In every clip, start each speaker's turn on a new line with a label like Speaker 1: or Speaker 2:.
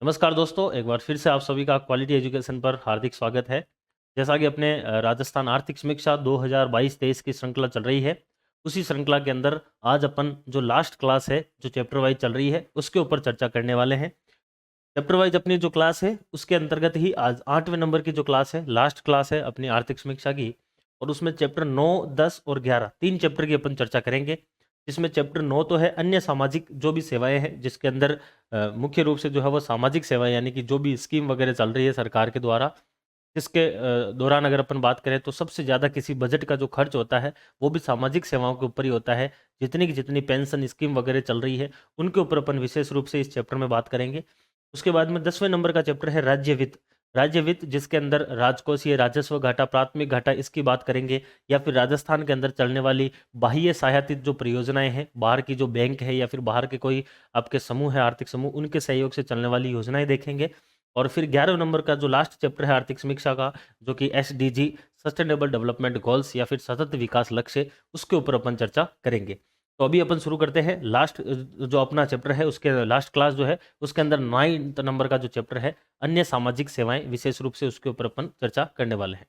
Speaker 1: नमस्कार दोस्तों, एक बार फिर से आप सभी का क्वालिटी एजुकेशन पर हार्दिक स्वागत है। जैसा कि अपने राजस्थान आर्थिक समीक्षा 2022-23 की श्रृंखला चल रही है, उसी श्रृंखला के अंदर आज अपन जो लास्ट क्लास है, जो चैप्टर वाइज चल रही है, उसके ऊपर चर्चा करने वाले हैं। चैप्टर वाइज अपनी जो क्लास है, उसके अंतर्गत ही आज 8वें नंबर की जो क्लास है, लास्ट क्लास है अपनी आर्थिक समीक्षा की, और उसमें चैप्टर 9, 10 और 11 तीन चैप्टर की अपन चर्चा करेंगे। जिसमें चैप्टर 9 तो है अन्य सामाजिक जो भी सेवाएं हैं, जिसके अंदर मुख्य रूप से जो है वो सामाजिक सेवाएं, यानी कि जो भी स्कीम वगैरह चल रही है सरकार के द्वारा, इसके दौरान अगर अपन बात करें तो सबसे ज़्यादा किसी बजट का जो खर्च होता है वो भी सामाजिक सेवाओं के ऊपर ही होता है। जितनी की जितनी पेंशन स्कीम वगैरह चल रही है उनके ऊपर अपन विशेष रूप से इस चैप्टर में बात करेंगे। उसके बाद में 10वें नंबर का चैप्टर है राज्य वित्त। राज्य वित्त जिसके अंदर राजकोषीय राजस्व घाटा, प्राथमिक घाटा, इसकी बात करेंगे, या फिर राजस्थान के अंदर चलने वाली बाह्य सहायतित जो परियोजनाएं हैं, बाहर की जो बैंक है या फिर बाहर के कोई आपके समूह है, आर्थिक समूह, उनके सहयोग से चलने वाली योजनाएं देखेंगे। और फिर 11 नंबर का जो लास्ट चैप्टर है आर्थिक समीक्षा का, जो कि SDG, सस्टेनेबल डेवलपमेंट गोल्स या फिर सतत विकास लक्ष्य, उसके ऊपर अपन चर्चा करेंगे। तो अभी अपन शुरू करते हैं लास्ट जो अपना चैप्टर है, उसके लास्ट क्लास जो है उसके अंदर 9 नंबर का जो चैप्टर है अन्य सामाजिक सेवाएं, विशेष रूप से उसके ऊपर अपन चर्चा करने वाले हैं।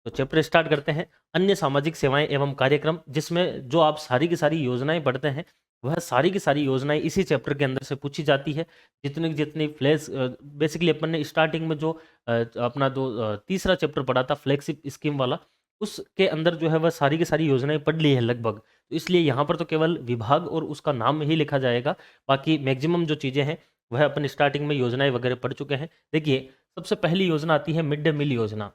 Speaker 1: तो चैप्टर स्टार्ट करते हैं, अन्य सामाजिक सेवाएं एवं कार्यक्रम, जिसमें जो आप सारी की सारी योजनाएं पढ़ते हैं वह सारी की सारी योजनाएं इसी चैप्टर के अंदर से पूछी जाती है। जितनी जितनी फ्लैश, बेसिकली अपन ने स्टार्टिंग में जो अपना जो तीसरा चैप्टर पढ़ा था फ्लैगशिप स्कीम वाला, उसके अंदर जो है वह सारी की सारी योजनाएं पढ़ ली है लगभग। तो इसलिए यहाँ पर तो केवल विभाग और उसका नाम ही लिखा जाएगा, बाकी मैक्सिमम जो चीज़ें हैं वह अपन स्टार्टिंग में योजनाएं वगैरह पढ़ चुके हैं। देखिए, सबसे पहली योजना आती है मिड डे मील योजना।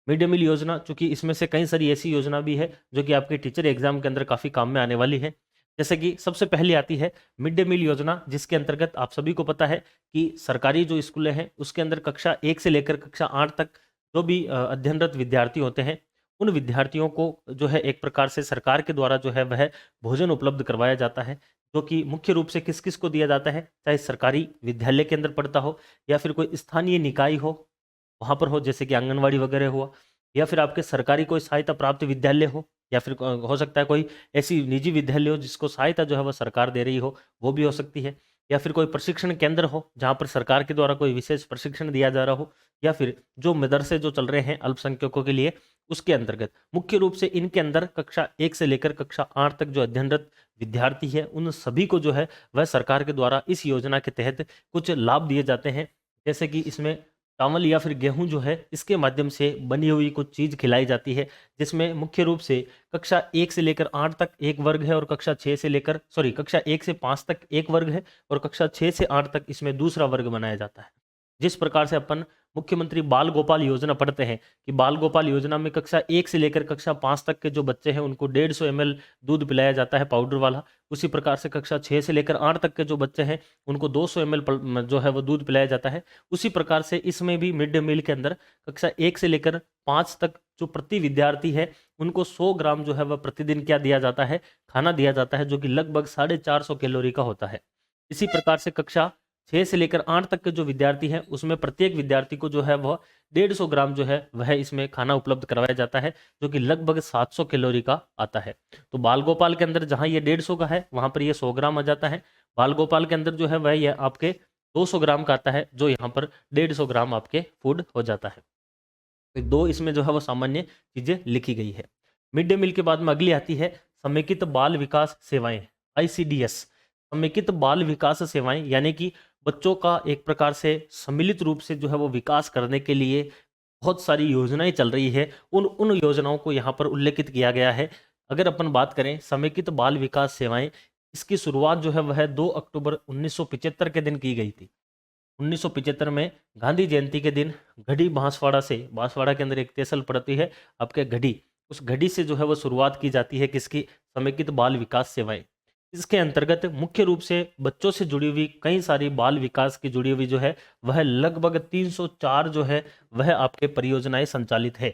Speaker 1: मिड डे मील योजना, चूंकि इसमें से कई सारी ऐसी योजना भी है जो कि आपके टीचर एग्जाम के अंदर काफ़ी काम में आने वाली है। जैसे कि सबसे पहले आती है मिड डे मील योजना, जिसके अंतर्गत आप सभी को पता है कि सरकारी जो स्कूलें हैं उसके अंदर कक्षा 1 से लेकर कक्षा 8 तक जो भी अध्ययनरत विद्यार्थी होते हैं, उन विद्यार्थियों को जो है एक प्रकार से सरकार के द्वारा जो है वह भोजन उपलब्ध करवाया जाता है। जो कि मुख्य रूप से किस किस को दिया जाता है, चाहे सरकारी विद्यालय के अंदर पढ़ता हो या फिर कोई स्थानीय निकाय हो, वहाँ पर हो, जैसे कि आंगनवाड़ी वगैरह हुआ, या फिर आपके सरकारी कोई सहायता प्राप्त विद्यालय हो, या फिर हो सकता है कोई ऐसी निजी विद्यालय हो जिसको सहायता जो है वह सरकार दे रही हो, वो भी हो सकती है। या फिर कोई प्रशिक्षण केंद्र हो जहाँ पर सरकार के द्वारा कोई विशेष प्रशिक्षण दिया जा रहा हो, या फिर जो मदरसे जो चल रहे हैं अल्पसंख्यकों के लिए, उसके अंतर्गत मुख्य रूप से इनके अंदर कक्षा 1 से लेकर कक्षा 8 तक जो अध्ययनरत विद्यार्थी है उन सभी को जो है वह सरकार के द्वारा इस योजना के तहत कुछ लाभ दिए जाते हैं। जैसे कि इसमें चावल या फिर गेहूँ जो है इसके माध्यम से बनी हुई कुछ चीज़ खिलाई जाती है, जिसमें मुख्य रूप से कक्षा 1 से लेकर 8 तक एक वर्ग है, और कक्षा 1 से 5 तक एक वर्ग है, और कक्षा 6 से 8 तक इसमें दूसरा वर्ग बनाया जाता है। जिस प्रकार से अपन मुख्यमंत्री बाल गोपाल योजना पढ़ते हैं कि बाल गोपाल योजना में कक्षा 1 से लेकर कक्षा 5 तक के जो बच्चे हैं उनको 150 ml दूध पिलाया जाता है पाउडर वाला। उसी प्रकार से कक्षा 6 से लेकर 8 तक के जो बच्चे हैं उनको 200 ml जो है वो दूध पिलाया जाता है। उसी प्रकार से इसमें भी मिड डे मील के अंदर कक्षा 1 से लेकर 5 तक जो प्रति विद्यार्थी है उनको 100 ग्राम जो है वह प्रतिदिन क्या दिया जाता है, खाना दिया जाता है, जो कि लगभग 450 कैलोरी का होता है। इसी प्रकार से कक्षा 6 से लेकर 8 तक के जो विद्यार्थी हैं उसमें प्रत्येक विद्यार्थी को जो है वह 150 ग्राम जो है वह इसमें खाना उपलब्ध करवाया जाता है, जो कि लगभग 700 कैलोरी का आता है। तो बाल गोपाल के अंदर जहां ये 150 का है वहां पर ये 100 ग्राम आ जाता है। बाल गोपाल के अंदर जो है वह ये आपके 200 ग्राम का आता है, जो यहाँ पर 150 ग्राम आपके फूड हो जाता है। तो दो इसमें जो है वो सामान्य चीजें लिखी गई है। मिड डे मील के बाद में अगली आती है समेकित बाल विकास सेवाएं, ICDS। समेकित बाल विकास सेवाएं यानी कि बच्चों का एक प्रकार से सम्मिलित रूप से जो है वो विकास करने के लिए बहुत सारी योजनाएं चल रही है, उन उन योजनाओं को यहाँ पर उल्लेखित किया गया है। अगर अपन बात करें समेकित बाल विकास सेवाएं, इसकी शुरुआत जो है वह 2 अक्टूबर 1975 के दिन की गई थी। 1975 में गांधी जयंती के दिन गढ़ी बांसवाड़ा से, बांसवाड़ा के अंदर एक तहसील पड़ती है आपके गढ़ी, उस गढ़ी से जो है वो शुरुआत की जाती है किसकी, समेकित बाल विकास सेवाएं। इसके अंतर्गत मुख्य रूप से बच्चों से जुड़ी हुई कई सारी बाल विकास की जुड़ी हुई जो है वह लगभग 304 जो है वह आपके परियोजनाएं संचालित है।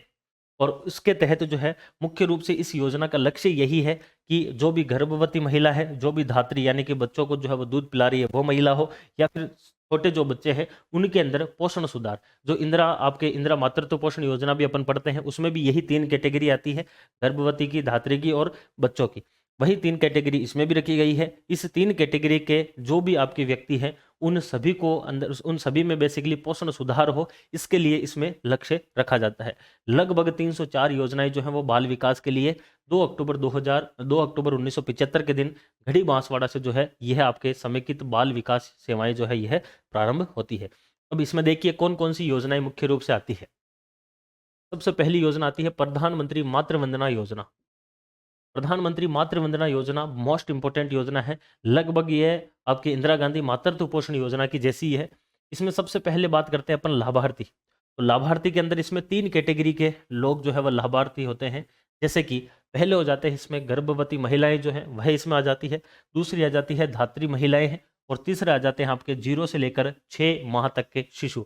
Speaker 1: और उसके तहत जो है मुख्य रूप से इस योजना का लक्ष्य यही है कि जो भी गर्भवती महिला है, जो भी धात्री यानी कि बच्चों को जो है वो दूध पिला रही है वो महिला हो, या फिर छोटे जो बच्चे हैं उनके अंदर पोषण सुधार, जो इंदिरा मातृत्व पोषण योजना भी अपन पढ़ते हैं उसमें भी यही तीन कैटेगरी आती है, गर्भवती की, धात्री की और बच्चों की। वही 3 कैटेगरी इसमें भी रखी गई है। इस 3 कैटेगरी के जो भी आपके व्यक्ति हैं, उन सभी को अंदर उन सभी में बेसिकली पोषण सुधार हो, इसके लिए इसमें लक्ष्य रखा जाता है। लगभग 304 योजनाएं जो हैं वो बाल विकास के लिए 2 अक्टूबर 1975 के दिन घड़ी बांसवाड़ा से जो है यह आपके समेकित बाल विकास सेवाएं जो है यह प्रारंभ होती है। अब इसमें देखिए कौन कौन सी योजनाएं मुख्य रूप से आती है। सबसे पहली योजना आती है प्रधानमंत्री मातृ वंदना योजना। प्रधानमंत्री मातृ वंदना योजना मोस्ट इंपोर्टेंट योजना है। लगभग ये आपकी इंदिरा गांधी मातृत्व पोषण योजना की जैसी ही है। इसमें सबसे पहले बात करते हैं अपन लाभार्थी। तो लाभार्थी के अंदर इसमें 3 कैटेगरी के लोग जो है वह लाभार्थी होते हैं। जैसे कि पहले हो जाते हैं इसमें गर्भवती महिलाएं जो है वह इसमें आ जाती है। दूसरी आ जाती है धात्री महिलाएं हैं। और तीसरे आ जाते हैं आपके 0 से लेकर 6 माह तक के शिशु।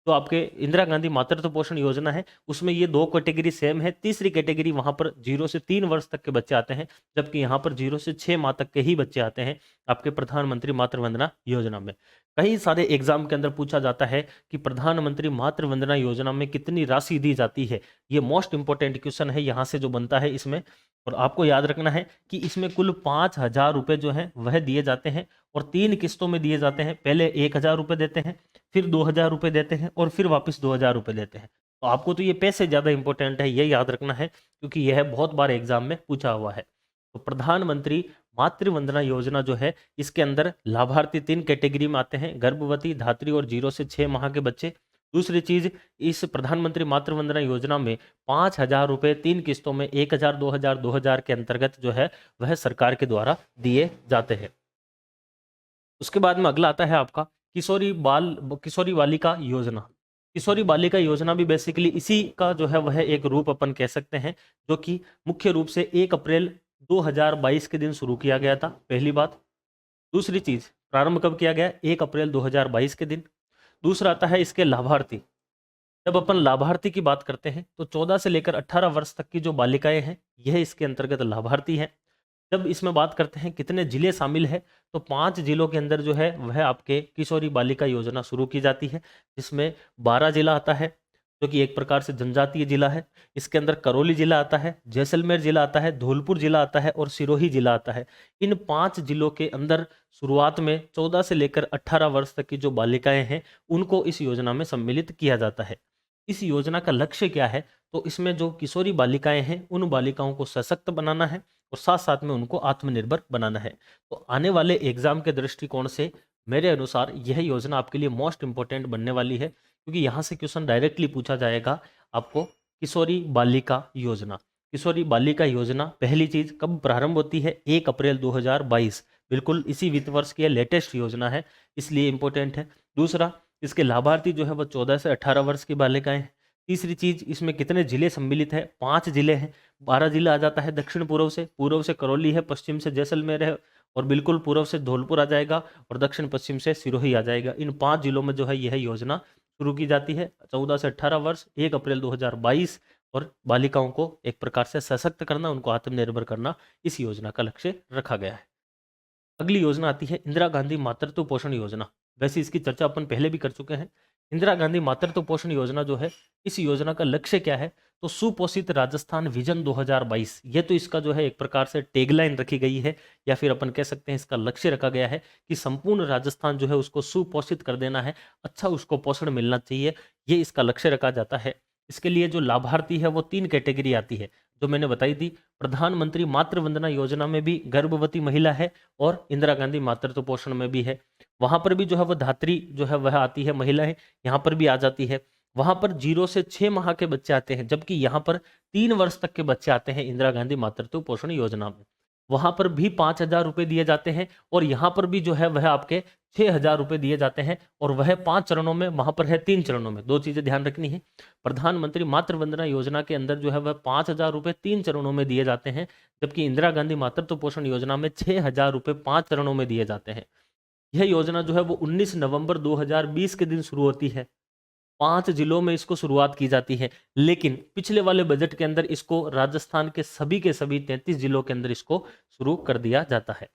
Speaker 1: तो आपके इंदिरा गांधी मातृत्व पोषण योजना है, उसमें ये 2 कैटेगरी सेम है। तीसरी कैटेगरी वहां पर 0 से 3 वर्ष तक के बच्चे आते हैं, जबकि यहाँ पर 0 से 6 माह तक के ही बच्चे आते हैं आपके प्रधानमंत्री मातृ वंदना योजना में। कई सारे एग्जाम के अंदर पूछा जाता है कि प्रधानमंत्री मातृ वंदना योजना में कितनी राशि दी जाती है। ये मोस्ट इंपोर्टेंट क्वेश्चन है यहाँ से जो बनता है इसमें। और आपको याद रखना है कि इसमें कुल 5,000 रुपए जो है वह दिए जाते हैं और 3 किस्तों में दिए जाते हैं। पहले 1,000 रुपए देते हैं, फिर 2,000 रुपए देते हैं और फिर वापस 2,000 रुपए देते हैं। तो आपको तो ये पैसे ज़्यादा इंपॉर्टेंट है, ये याद रखना है, क्योंकि यह बहुत बार एग्जाम में पूछा हुआ है। तो प्रधानमंत्री मातृ वंदना योजना जो है इसके अंदर लाभार्थी 3 कैटेगरी में आते हैं, गर्भवती, धात्री और 0 से 6 माह के बच्चे। दूसरी चीज, इस प्रधानमंत्री मातृ वंदना योजना में 5,000 रुपए 3 किस्तों में 1,000, 2,000, 2,000 के अंतर्गत जो है वह सरकार के द्वारा दिए जाते हैं। उसके बाद में अगला आता है आपका किशोरी बालिका योजना। किशोरी बालिका योजना भी बेसिकली इसी का जो है वह एक रूप अपन कह सकते हैं, जो कि मुख्य रूप से 1 अप्रैल 2022 के दिन शुरू किया गया था, पहली बात। दूसरी चीज, प्रारंभ कब किया गया? 1 अप्रैल 2022 के दिन। दूसरा आता है इसके लाभार्थी। जब अपन लाभार्थी की बात करते हैं तो 14 से लेकर 18 वर्ष तक की जो बालिकाएं हैं यह इसके अंतर्गत लाभार्थी हैं। जब इसमें बात करते हैं कितने जिले शामिल है, तो 5 जिलों के अंदर जो है वह आपके किशोरी बालिका योजना शुरू की जाती है, जिसमें 12 जिला आता है, जो कि एक प्रकार से जनजातीय जिला है। इसके अंदर करौली जिला आता है, जैसलमेर जिला आता है, धौलपुर जिला आता है और सिरोही जिला आता है। इन 5 जिलों के अंदर शुरुआत में 14 से लेकर 18 वर्ष तक की जो बालिकाएं हैं उनको इस योजना में सम्मिलित किया जाता है। इस योजना का लक्ष्य क्या है? तो इसमें जो किशोरी बालिकाएं हैं उन बालिकाओं को सशक्त बनाना है और साथ साथ में उनको आत्मनिर्भर बनाना है। तो आने वाले एग्जाम के दृष्टिकोण से मेरे अनुसार यह योजना आपके लिए मोस्ट इंपोर्टेंट बनने वाली है, क्योंकि यहाँ से क्वेश्चन डायरेक्टली पूछा जाएगा आपको। किशोरी बालिका योजना, किशोरी बालिका योजना पहली चीज कब प्रारंभ होती है? 1 अप्रैल 2022, बिल्कुल इसी वित्त वर्ष की लेटेस्ट योजना है, इसलिए इंपॉर्टेंट है। दूसरा, इसके लाभार्थी जो है वो 14 से 18 वर्ष की बालिकाएं हैं। तीसरी चीज, इसमें कितने जिले सम्मिलित है? 5 जिले हैं। 12 जिला आ जाता है दक्षिण पूर्व से करौली है, पश्चिम से जैसलमेर है और बिल्कुल पूर्व से धौलपुर आ जाएगा और दक्षिण पश्चिम से सिरोही आ जाएगा। इन 5 जिलों में जो है यह योजना शुरू की जाती है। 14 से 18 वर्ष, 1 अप्रैल 2022, और बालिकाओं को एक प्रकार से सशक्त करना, उनको आत्मनिर्भर करना, इस योजना का लक्ष्य रखा गया है। अगली योजना आती है इंदिरा गांधी मातृत्व पोषण योजना। वैसे इसकी चर्चा अपन पहले भी कर चुके हैं। इंदिरा गांधी मातृत्व पोषण योजना जो है, इस योजना का लक्ष्य क्या है? तो सुपोषित राजस्थान विजन 2022, ये तो इसका जो है एक प्रकार से टैगलाइन रखी गई है, या फिर अपन कह सकते हैं इसका लक्ष्य रखा गया है कि संपूर्ण राजस्थान जो है उसको सुपोषित कर देना है, अच्छा उसको पोषण मिलना चाहिए, ये इसका लक्ष्य रखा जाता है। इसके लिए जो लाभार्थी है वो 3 कैटेगरी आती है, जो मैंने बताई थी। प्रधानमंत्री मातृ वंदना योजना में भी गर्भवती महिला है और इंदिरा गांधी मातृत्व पोषण में भी है। वहां पर भी जो है वह धात्री जो है वह आती है, महिलाएं यहाँ पर भी आ जाती है। वहां पर 0 से 6 माह के बच्चे आते हैं, जबकि यहाँ पर 3 वर्ष तक के बच्चे आते हैं इंदिरा गांधी मातृत्व पोषण योजना में। वहां पर भी 5,000 रुपए दिए जाते हैं और यहाँ पर भी जो है वह आपके 6,000 रुपए दिए जाते हैं, और वह 5 चरणों में, वहां पर है 3 चरणों में। 2 चीजें ध्यान रखनी है। प्रधानमंत्री मातृ वंदना योजना के अंदर जो है वह 5,000 रुपए 3 चरणों में दिए जाते हैं, जबकि इंदिरा गांधी मातृत्व पोषण योजना में 6,000 रुपए 5 चरणों में दिए जाते हैं। यह योजना जो है वो 19 नवंबर 2020 के दिन शुरू होती है। 5 जिलों में इसको शुरुआत की जाती है, लेकिन पिछले वाले बजट के अंदर इसको राजस्थान के सभी 33 जिलों के अंदर इसको शुरू कर दिया जाता है।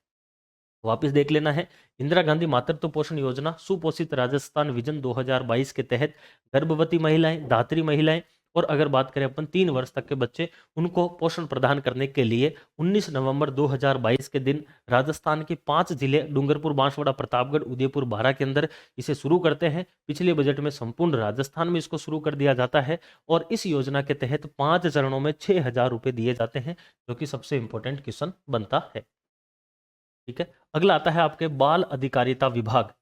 Speaker 1: वापस देख लेना है। इंदिरा गांधी मातृत्व पोषण योजना सुपोषित राजस्थान विजन 2022 के तहत गर्भवती महिलाएं, धात्री महिलाएं और अगर बात करें अपन 3 वर्ष तक के बच्चे, उनको पोषण प्रदान करने के लिए 19 नवंबर 2022 के दिन राजस्थान के 5 जिले डूंगरपुर, बांसवाड़ा, प्रतापगढ़, उदयपुर, बारां के अंदर इसे शुरू करते हैं। पिछले बजट में संपूर्ण राजस्थान में इसको शुरू कर दिया जाता है और इस योजना के तहत 5 चरणों में 6,000 रुपए दिए जाते हैं, जो कि सबसे इंपॉर्टेंट क्वेश्चन बनता है। ठीक है, अगला आता है आपके बाल अधिकारिता विभाग।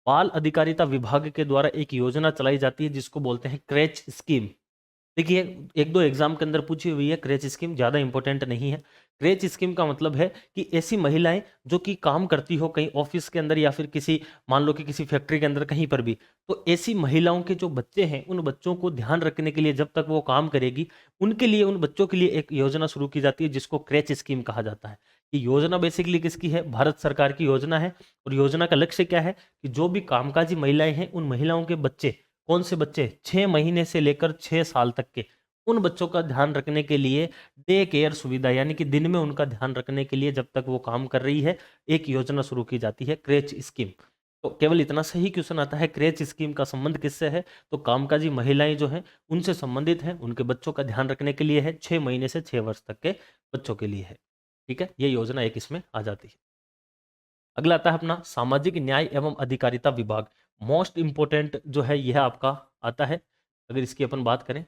Speaker 1: बाल अधिकारिता विभाग के द्वारा एक योजना चलाई जाती है जिसको बोलते हैं क्रेच स्कीम। देखिए, एक दो एग्जाम के अंदर पूछी हुई है क्रेच स्कीम, ज़्यादा इंपॉर्टेंट नहीं है। क्रेच स्कीम का मतलब है कि ऐसी महिलाएं जो कि काम करती हो कहीं ऑफिस के अंदर या फिर किसी, मान लो कि किसी फैक्ट्री के अंदर कहीं पर भी, तो ऐसी महिलाओं के जो बच्चे हैं उन बच्चों को ध्यान रखने के लिए जब तक वो काम करेगी, उनके लिए, उन बच्चों के लिए एक योजना शुरू की जाती है जिसको क्रेच स्कीम कहा जाता है। ये योजना बेसिकली किसकी है? भारत सरकार की योजना है। और योजना का लक्ष्य क्या है कि जो भी कामकाजी महिलाएं हैं उन महिलाओं के बच्चे, कौन से बच्चे? 6 महीने से लेकर 6 साल तक के, उन बच्चों का ध्यान रखने के लिए डे केयर सुविधा, यानी कि दिन में उनका ध्यान रखने के लिए जब तक वो काम कर रही है, एक योजना शुरू की जाती है क्रेच स्कीम। तो केवल इतना सही क्वेश्चन आता है, क्रेच स्कीम का संबंध किससे है? तो कामकाजी महिलाएं जो हैं उनसे संबंधित है, उनके बच्चों का ध्यान रखने के लिए है, 6 महीने से 6 वर्ष तक के बच्चों के लिए है। ठीक है, ये योजना एक इसमें आ जाती है। अगला आता है अपना सामाजिक न्याय एवं अधिकारिता विभाग। मोस्ट इंपोर्टेंट जो है यह आपका आता है। अगर इसकी अपन बात करें,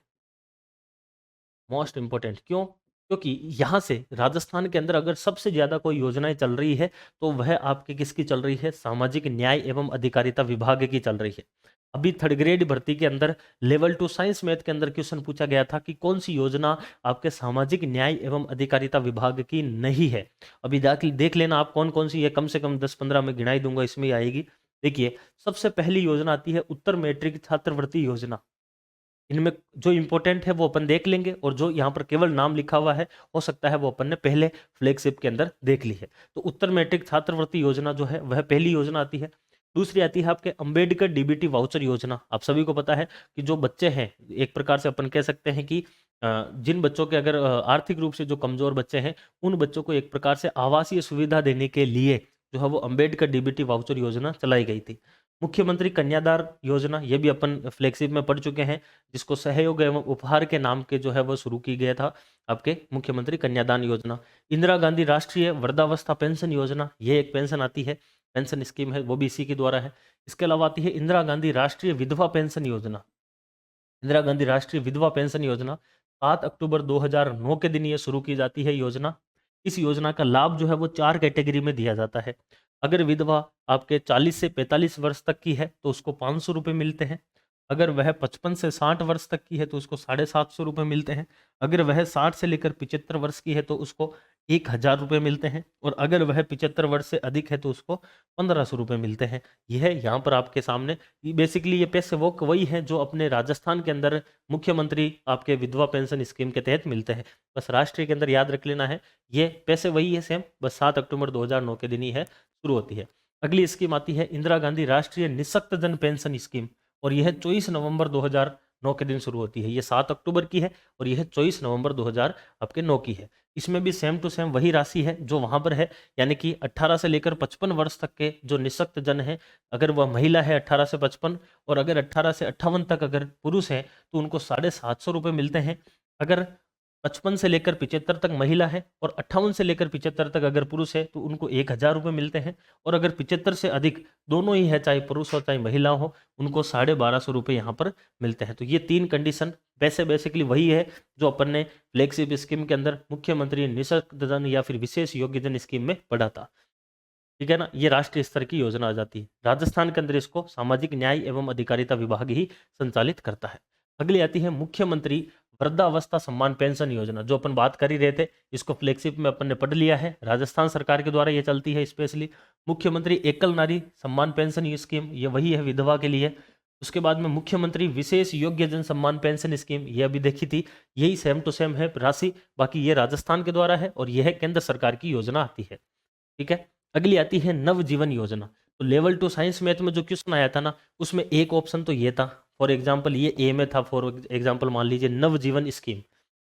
Speaker 1: मोस्ट इंपोर्टेंट क्यों? क्योंकि यहाँ से राजस्थान के अंदर अगर सबसे ज्यादा कोई योजनाएं चल रही है तो वह आपके किसकी चल रही है? सामाजिक न्याय एवं अधिकारिता विभाग की चल रही है। अभी थर्ड ग्रेड भर्ती के अंदर लेवल 2 साइंस मैथ के अंदर क्वेश्चन पूछा गया था कि कौन सी योजना आपके सामाजिक न्याय एवं अधिकारिता विभाग की नहीं है। अभी देख लेना आप कौन कौन सी है, कम से कम 10-15 में गिनाई दूंगा, इसमें ही आएगी। देखिए, सबसे पहली योजना आती है उत्तर मैट्रिक छात्रवृत्ति योजना। इनमें जो इंपॉर्टेंट है वो अपन देख लेंगे और जो यहाँ पर केवल नाम लिखा हुआ है हो सकता है वो अपन ने पहले फ्लैगशिप के अंदर देख ली है। तो उत्तर मैट्रिक छात्रवृत्ति योजना जो है वह पहली योजना आती है। दूसरी आती है आपके अंबेडकर डीबीटी वाउचर योजना। आप सभी को पता है कि जो बच्चे हैं, एक प्रकार से अपन कह सकते हैं कि जिन बच्चों के अगर आर्थिक रूप से जो कमजोर बच्चे हैं, उन बच्चों को एक प्रकार से आवासीय सुविधा देने के लिए जो है वो अंबेडकर डीबीटी वाउचर योजना चलाई गई थी। मुख्यमंत्री कन्यादान योजना, ये भी अपन फ्लैगशिप में पढ़ चुके हैं, जिसको सहयोग एवं उपहार के नाम के जो है वो शुरू की गया था आपके मुख्यमंत्री कन्यादान योजना। इंदिरा गांधी राष्ट्रीय वृद्धावस्था पेंशन योजना, ये एक पेंशन आती है, पेंशन स्कीम है, वो भी इसी के द्वारा है। इसके अलावा आती है इंदिरा गांधी राष्ट्रीय विधवा पेंशन योजना। इंदिरा गांधी राष्ट्रीय विधवा पेंशन योजना 7 अक्टूबर 2009 के दिन ये शुरू की जाती है योजना। इस योजना का लाभ जो है वो 4 कैटेगरी में दिया जाता है। अगर विधवा आपके 40 से 45 वर्ष तक की है तो उसको 500 रुपये मिलते हैं। अगर वह 55 से 60 वर्ष तक की है तो उसको 750 रुपये मिलते हैं। अगर वह 60 से लेकर 75 वर्ष की है तो उसको 1,000 रुपये मिलते हैं। और अगर वह 75 वर्ष से अधिक है तो उसको 1,500 रुपये मिलते हैं। यह है यहाँ पर आपके सामने। बेसिकली ये पैसे वो वही है जो अपने राजस्थान के अंदर मुख्यमंत्री आपके विधवा पेंशन स्कीम के तहत मिलते हैं। बस राष्ट्रीय के अंदर याद रख लेना है, ये पैसे वही है सेम, बस 7 अक्टूबर 2009 के दिन ही है शुरू होती है। अगली स्कीम आती है इंदिरा गांधी राष्ट्रीय निःशक्त जन पेंशन स्कीम, और यह 24 नवंबर 2009 के दिन शुरू होती है। ये 7 अक्टूबर की है और यह 24 नवंबर 2009 की है। इसमें भी सेम टू सेम वही राशि है जो वहां पर है, यानी कि 18 से लेकर 55 वर्ष तक के जो निःशक्त जन है, अगर वह महिला है 18 से 55, और अगर 18 से 58 तक अगर पुरुष है तो उनको 750 रुपये मिलते हैं। अगर 55 से लेकर 75 तक महिला है और 58 से लेकर 75 तक अगर पुरुष है तो उनको 1,000 रुपये मिलते हैं। और अगर 75 से अधिक दोनों ही है, चाहे पुरुष हो चाहे महिला हो, उनको 1,250 रुपये यहाँ पर मिलते हैं। तो ये 3 कंडीशन पैसे बेसिकली वही है जो अपन ने फ्लैगशिप स्कीम के अंदर मुख्यमंत्री निःशक्त जन या फिर विशेष योग्यजन स्कीम में पढ़ा था। ठीक है ना, ये राष्ट्रीय स्तर की योजना आ जाती है। राजस्थान के अंदर इसको सामाजिक न्याय एवं अधिकारिता विभाग ही संचालित करता है। अगली आती है मुख्यमंत्री वृद्धावस्था सम्मान पेंशन योजना, जो अपन बात कर ही रहे थे, इसको फ्लैगशिप में अपन ने पढ़ लिया है। राजस्थान सरकार के द्वारा ये चलती है स्पेशली। मुख्यमंत्री एकल नारी सम्मान पेंशन स्कीम, ये वही है विधवा के लिए। उसके बाद में मुख्यमंत्री विशेष योग्य जन सम्मान पेंशन स्कीम, ये अभी देखी थी, यही सेम टू सेम है राशि, बाकी ये राजस्थान के द्वारा है और यह केंद्र सरकार की योजना आती है। ठीक है, अगली आती है नवजीवन योजना। तो लेवल 2 साइंस मैथ में जो क्वेश्चन आया था ना, उसमें एक ऑप्शन तो ये था, फॉर एग्जाम्पल ये ए में था, फॉर एग्जाम्पल मान लीजिए नवजीवन स्कीम।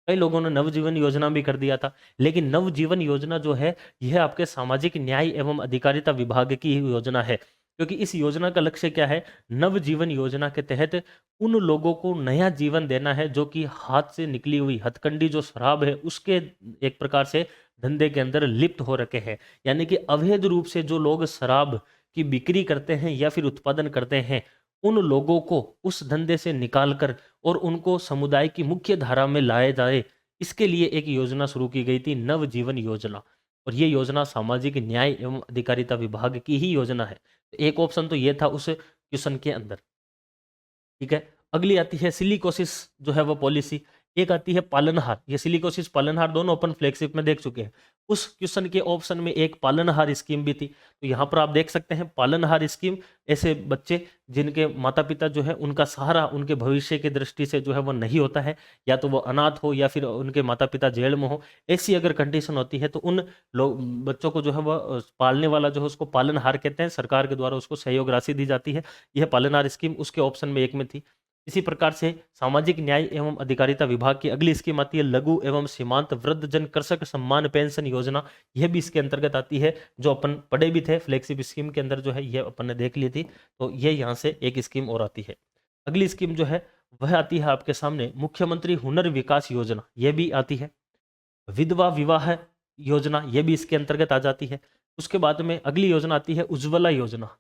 Speaker 1: कई लोगों ने नवजीवन योजना भी कर दिया था, लेकिन नवजीवन योजना जो है यह आपके सामाजिक न्याय एवं अधिकारिता विभाग की ही योजना है। क्योंकि इस योजना का लक्ष्य क्या है? नवजीवन योजना के तहत उन लोगों को नया जीवन देना है जो कि हाथ से निकली हुई हथकंडी जो शराब है उसके एक प्रकार से धंधे के अंदर लिप्त हो रखे हैं। यानी कि अवैध रूप से जो लोग शराब की बिक्री करते हैं या फिर उत्पादन करते हैं, उन लोगों को उस धंधे से निकाल कर और उनको समुदाय की मुख्य धारा में लाया जाए, इसके लिए एक योजना शुरू की गई थी, नवजीवन योजना। और ये योजना सामाजिक न्याय एवं अधिकारिता विभाग की ही योजना है। एक ऑप्शन तो ये था उस क्वेश्चन के अंदर। ठीक है, अगली आती है सिलिकोसिस जो है वो पॉलिसी। एक आती है पालनहार। ये सिलिकोसिस पालनहार दोनों अपन फ्लैगशिप में देख चुके हैं। उस क्वेश्चन के ऑप्शन में एक पालनहार स्कीम भी थी, तो यहाँ पर आप देख सकते हैं पालनहार स्कीम, ऐसे बच्चे जिनके माता पिता जो है उनका सहारा उनके भविष्य की दृष्टि से जो है वो नहीं होता है, या तो वो अनाथ हो या फिर उनके माता पिता जेल में हो, ऐसी अगर कंडीशन होती है तो उन लोग बच्चों को जो है वो पालने वाला जो है उसको पालनहार कहते हैं, सरकार के द्वारा उसको सहयोग राशि दी जाती है। यह पालनहार स्कीम उसके ऑप्शन में एक में थी। इसी प्रकार से सामाजिक न्याय एवं अधिकारिता विभाग की अगली स्कीम आती है लघु एवं सीमांत वृद्धजन कृषक सम्मान पेंशन योजना। यह भी इसके अंतर्गत आती है, जो अपन पढ़े भी थे फ्लैगशिप स्कीम के अंदर जो है ये अपन ने देख ली थी। तो ये यहाँ से एक स्कीम और आती है। अगली स्कीम जो है वह आती है आपके सामने मुख्यमंत्री हुनर विकास योजना, यह भी आती है। विधवा विवाह योजना ये भी इसके अंतर्गत आ जाती है। उसके बाद में अगली योजना आती है उज्ज्वला योजना।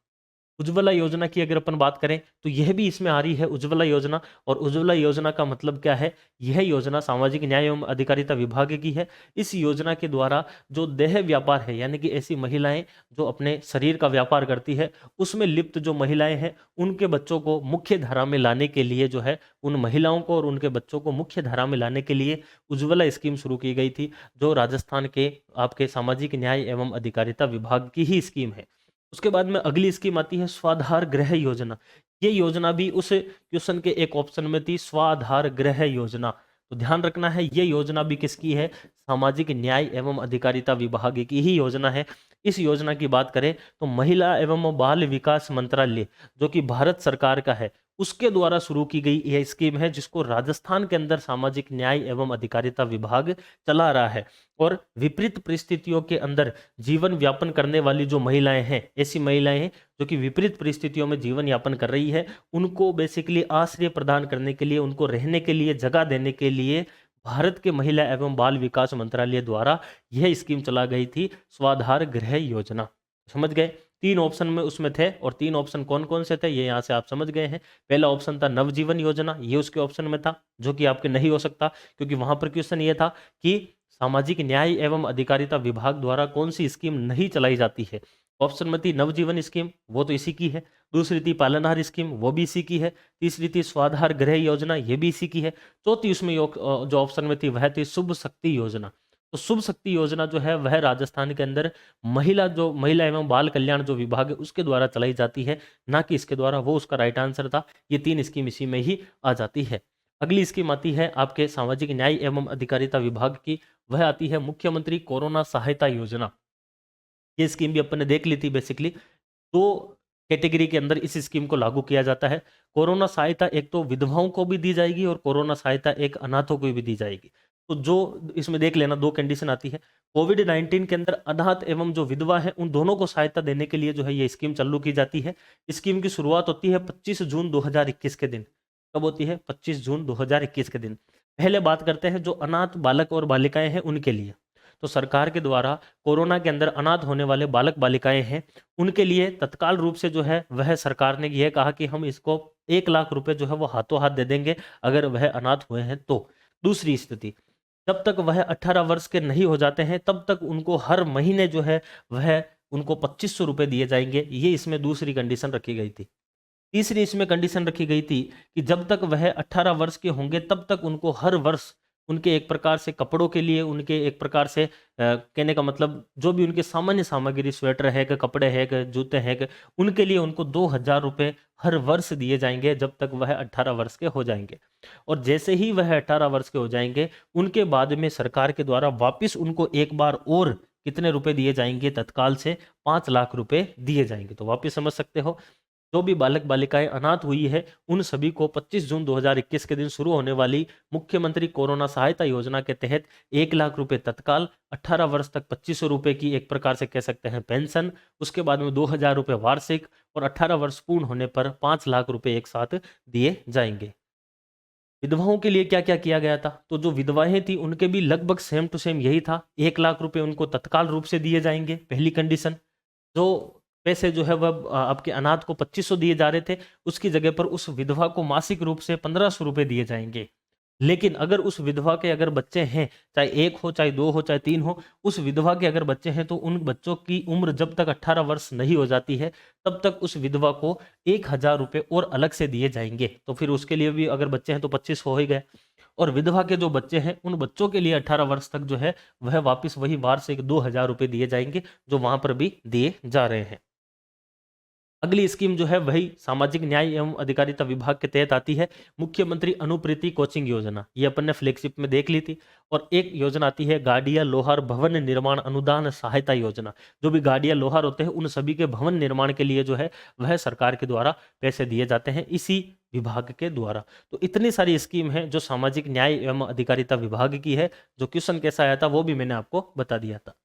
Speaker 1: उज्ज्वला योजना की अगर अपन बात करें तो यह भी इसमें आ रही है उज्ज्वला योजना। और उज्ज्वला योजना का मतलब क्या है? यह योजना सामाजिक न्याय एवं अधिकारिता विभाग की है। इस योजना के द्वारा जो देह व्यापार है, यानी कि ऐसी महिलाएं जो अपने शरीर का व्यापार करती है, उसमें लिप्त जो महिलाएं हैं उनके बच्चों को मुख्य धारा में लाने के लिए जो है, उन महिलाओं को और उनके बच्चों को मुख्य धारा में लाने के लिए उज्ज्वला स्कीम शुरू की गई थी, जो राजस्थान के आपके सामाजिक न्याय एवं अधिकारिता विभाग की ही स्कीम है। उसके बाद में अगली स्कीम आती है स्वाधार गृह योजना। ये योजना भी उस क्वेश्चन के एक ऑप्शन में थी, स्वाधार गृह योजना। तो ध्यान रखना है ये योजना भी किसकी है? सामाजिक न्याय एवं अधिकारिता विभाग की ही योजना है। इस योजना की बात करें तो महिला एवं बाल विकास मंत्रालय जो कि भारत सरकार का है, उसके द्वारा शुरू की गई यह स्कीम है, जिसको राजस्थान के अंदर सामाजिक न्याय एवं अधिकारिता विभाग चला रहा है। और विपरीत परिस्थितियों के अंदर जीवन यापन करने वाली जो महिलाएं हैं, ऐसी महिलाएं हैं जो कि विपरीत परिस्थितियों में जीवन यापन कर रही है, उनको बेसिकली आश्रय प्रदान करने के लिए, उनको रहने के लिए जगह देने के लिए भारत के महिला एवं बाल विकास मंत्रालय द्वारा यह स्कीम चला गई थी, स्वाधार गृह योजना। समझ गए? तीन ऑप्शन में उसमें थे, और तीन ऑप्शन कौन कौन से थे ये यहाँ से आप समझ गए हैं। पहला ऑप्शन था नवजीवन योजना, ये उसके ऑप्शन में था, जो कि आपके नहीं हो सकता, क्योंकि वहां पर क्वेश्चन ये था कि सामाजिक न्याय एवं अधिकारिता विभाग द्वारा कौन सी स्कीम नहीं चलाई जाती है। ऑप्शन में थी नवजीवन स्कीम, वो तो इसी की है। दूसरी थी पालनहार स्कीम, वो भी इसी की है। तीसरी थी स्वाधार गृह योजना, ये भी इसी की है। चौथी उसमें जो ऑप्शन में थी वह थी शुभ शक्ति योजना। तो शुभ शक्ति योजना जो है वह राजस्थान के अंदर महिला एवं बाल कल्याण जो विभाग है उसके द्वारा चलाई जाती है, ना कि इसके द्वारा। वो उसका राइट आंसर था। ये तीन स्कीम इसी में ही आ जाती है। अगली स्कीम आती है आपके सामाजिक न्याय एवं अधिकारिता विभाग की, वह आती है मुख्यमंत्री कोरोना सहायता योजना। ये स्कीम भी अपन ने देख ली थी। बेसिकली दो कैटेगरी के अंदर इस स्कीम को लागू किया जाता है। कोरोना सहायता एक तो विधवाओं को भी दी जाएगी और कोरोना सहायता एक अनाथों को भी दी जाएगी। तो जो इसमें देख लेना, दो कंडीशन आती है। कोविड-19 के अंदर अनाथ एवं जो विधवा है उन दोनों को सहायता देने के लिए जो है ये स्कीम चालू की जाती है। स्कीम की शुरुआत होती है 25 जून 2021 के दिन। कब होती है? 25 जून 2021 के दिन। पहले बात करते हैं जो अनाथ बालक और बालिकाएं हैं उनके लिए। तो सरकार के द्वारा कोरोना के अंदर अनाथ होने वाले बालक बालिकाएं हैं, उनके लिए तत्काल रूप से जो है वह सरकार ने यह कहा कि हम इसको 1 लाख रुपए जो है वो हाथों हाथ दे देंगे अगर वह अनाथ हुए हैं तो। दूसरी स्थिति, जब तक वह 18 वर्ष के नहीं हो जाते हैं तब तक उनको हर महीने जो है वह उनको 2500 रुपए दिए जाएंगे। ये इसमें दूसरी कंडीशन रखी गई थी। तीसरी इसमें कंडीशन रखी गई थी कि जब तक वह 18 वर्ष के होंगे तब तक उनको हर वर्ष उनके एक प्रकार से कपड़ों के लिए, उनके एक प्रकार से कहने का मतलब जो भी उनके सामान्य सामग्री, स्वेटर है कि कपड़े है कि जूते हैं कि, उनके लिए उनको 2000 रुपये हर वर्ष दिए जाएंगे जब तक वह 18 वर्ष के हो जाएंगे। और जैसे ही वह 18 वर्ष के हो जाएंगे उनके बाद में सरकार के द्वारा वापस उनको एक बार और कितने रुपए दिए जाएंगे? तत्काल से 5 लाख रुपए दिए जाएंगे। तो वापस समझ सकते हो, जो भी बालक बालिकाएं अनाथ हुई है उन सभी को 25 जून 2021 के दिन शुरू होने वाली मुख्यमंत्री कोरोना सहायता योजना के तहत 1 लाख रुपए तत्काल, 18 वर्ष तक 2500 रुपए की एक प्रकार से कह सकते हैं पेंशन, उसके बाद में 2000 रुपए वार्षिक और 18 वर्ष पूर्ण होने पर 5 लाख रुपए एक साथ दिए जाएंगे। विधवाओं के लिए क्या क्या किया गया था, तो जो विधवाएं थी उनके भी लगभग सेम टू सेम यही था। 1 लाख रुपए उनको तत्काल रूप से दिए जाएंगे, पहली कंडीशन। जो पैसे जो है वह आपके अनाथ को 2500 दिए जा रहे थे, उसकी जगह पर उस विधवा को मासिक रूप से 1500 रुपए दिए जाएंगे। लेकिन अगर उस विधवा के अगर बच्चे हैं, चाहे 1 हो, चाहे 2 हो, चाहे 3 हो, उस विधवा के अगर बच्चे हैं तो उन बच्चों की उम्र जब तक 18 वर्ष नहीं हो जाती है तब तक उस विधवा को 1000 रुपए और अलग से दिए जाएंगे। तो फिर उसके लिए भी अगर बच्चे हैं तो 25 हो ही गए। और विधवा के जो बच्चे हैं उन बच्चों के लिए 18 वर्ष तक जो है वह वापिस वही वार्षिक 2000 रुपए दिए जाएंगे, जो वहां पर भी दिए जा रहे हैं। अगली स्कीम जो है वही सामाजिक न्याय एवं अधिकारिता विभाग के तहत आती है, मुख्यमंत्री अनुप्रीति कोचिंग योजना। ये अपन ने फ्लैगशिप में देख ली थी। और एक योजना आती है गाड़िया लोहार भवन निर्माण अनुदान सहायता योजना। जो भी गाड़िया लोहार होते हैं उन सभी के भवन निर्माण के लिए जो है वह सरकार के द्वारा पैसे दिए जाते हैं इसी विभाग के द्वारा। तो इतनी सारी स्कीम है जो सामाजिक न्याय एवं अधिकारिता विभाग की है। जो क्वेश्चन कैसा आया था वो भी मैंने आपको बता दिया था।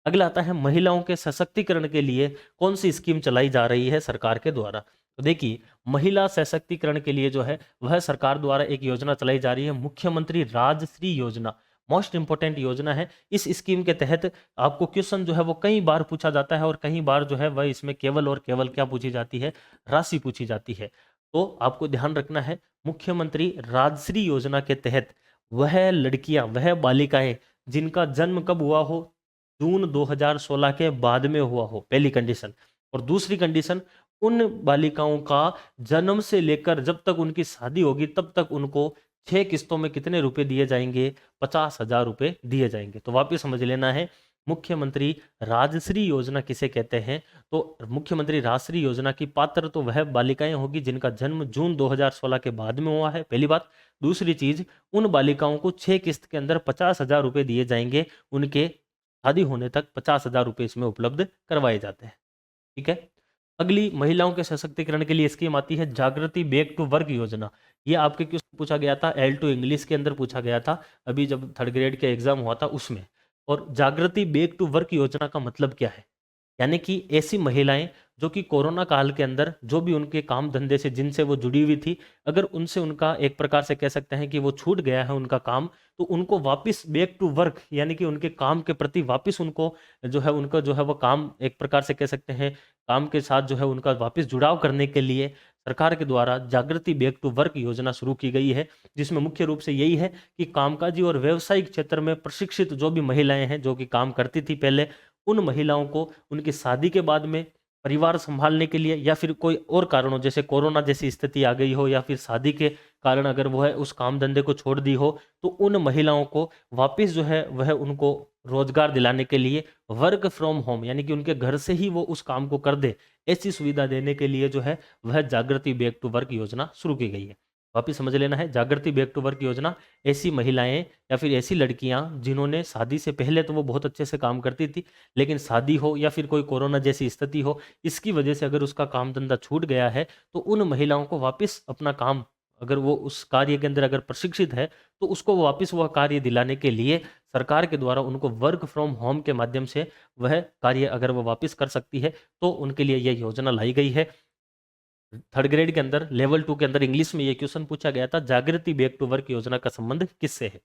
Speaker 1: अगला आता है महिलाओं के सशक्तिकरण के लिए कौन सी स्कीम चलाई जा रही है सरकार के द्वारा। तो देखिए, महिला सशक्तिकरण के लिए जो है वह सरकार द्वारा एक योजना चलाई जा रही है, मुख्यमंत्री राजश्री योजना। मोस्ट इंपोर्टेंट योजना है। इस स्कीम के तहत आपको क्वेश्चन जो है वो कई बार पूछा जाता है और कई बार जो है वह इसमें केवल और केवल क्या पूछी जाती है, राशि पूछी जाती है। तो आपको ध्यान रखना है, मुख्यमंत्री राजश्री योजना के तहत वह लड़कियां, वह बालिकाएं जिनका जन्म कब हुआ हो, जून 2016 के बाद में हुआ हो, पहली कंडीशन। और दूसरी कंडीशन, उन बालिकाओं का जन्म से लेकर जब तक उनकी शादी होगी तब तक उनको 6 किस्तों में कितने रुपए दिए जाएंगे, 50,000 रुपए दिए जाएंगे। तो वापिस समझ लेना है, मुख्यमंत्री राजश्री योजना किसे कहते हैं। तो मुख्यमंत्री राजश्री योजना की पात्र तो वह बालिकाएं होगी जिनका जन्म जून 2016 के बाद में हुआ है, पहली बात। दूसरी चीज, उन बालिकाओं को 6 किस्त के अंदर 50,000 रुपए दिए जाएंगे, उनके शादी होने तक 50,000 रुपए इसमें उपलब्ध करवाए जाते हैं। ठीक है। अगली महिलाओं के सशक्तिकरण के लिए स्कीम आती है जागृति बैक टू वर्क योजना। ये आपके क्वेश्चन पूछा गया था, L2 इंग्लिश के अंदर पूछा गया था अभी जब 3rd ग्रेड के एग्जाम हुआ था उसमें। और जागृति बैक टू वर्क योजना का मतलब क्या है, यानी कि ऐसी महिलाएं जो कि कोरोना काल के अंदर जो भी उनके काम धंधे से जिनसे वो जुड़ी हुई थी, अगर उनसे उनका एक प्रकार से कह सकते हैं कि वो छूट गया है उनका काम, तो उनको वापस बैक टू वर्क यानी कि उनके काम के प्रति वापस उनको जो है उनका जो है वो काम एक प्रकार से कह सकते हैं काम के साथ जो है उनका वापस जुड़ाव करने के लिए सरकार के द्वारा जागृति बैक टू वर्क योजना शुरू की गई है। जिसमें मुख्य रूप से यही है कि कामकाजी और व्यवसायिक क्षेत्र में प्रशिक्षित जो भी महिलाएं हैं जो कि काम करती थी पहले, उन महिलाओं को उनकी शादी के बाद में परिवार संभालने के लिए या फिर कोई और कारणों जैसे कोरोना जैसी स्थिति आ गई हो या फिर शादी के कारण अगर वो है उस काम धंधे को छोड़ दी हो, तो उन महिलाओं को वापस जो है वह उनको रोजगार दिलाने के लिए वर्क फ्रॉम होम यानी कि उनके घर से ही वो उस काम को कर दे, ऐसी सुविधा देने के लिए जो है वह जागृति बैक टू वर्क योजना शुरू की गई है। वापिस समझ लेना है, जागृति बैक टू वर्क योजना ऐसी महिलाएं या फिर ऐसी लड़कियां जिन्होंने शादी से पहले तो वो बहुत अच्छे से काम करती थी, लेकिन शादी हो या फिर कोई कोरोना जैसी स्थिति हो, इसकी वजह से अगर उसका काम धंधा छूट गया है, तो उन महिलाओं को वापस अपना काम, अगर वो उस कार्य के अंदर अगर प्रशिक्षित है, तो उसको वापस वह कार्य दिलाने के लिए सरकार के द्वारा उनको वर्क फ्रॉम होम के माध्यम से वह कार्य अगर वो वापस कर सकती है, तो उनके लिए यह योजना लाई गई है। 3rd ग्रेड के अंदर लेवल 2 के अंदर इंग्लिश में ये क्वेश्चन पूछा गया था, जागृति बैक टू वर्क योजना का संबंध किससे है।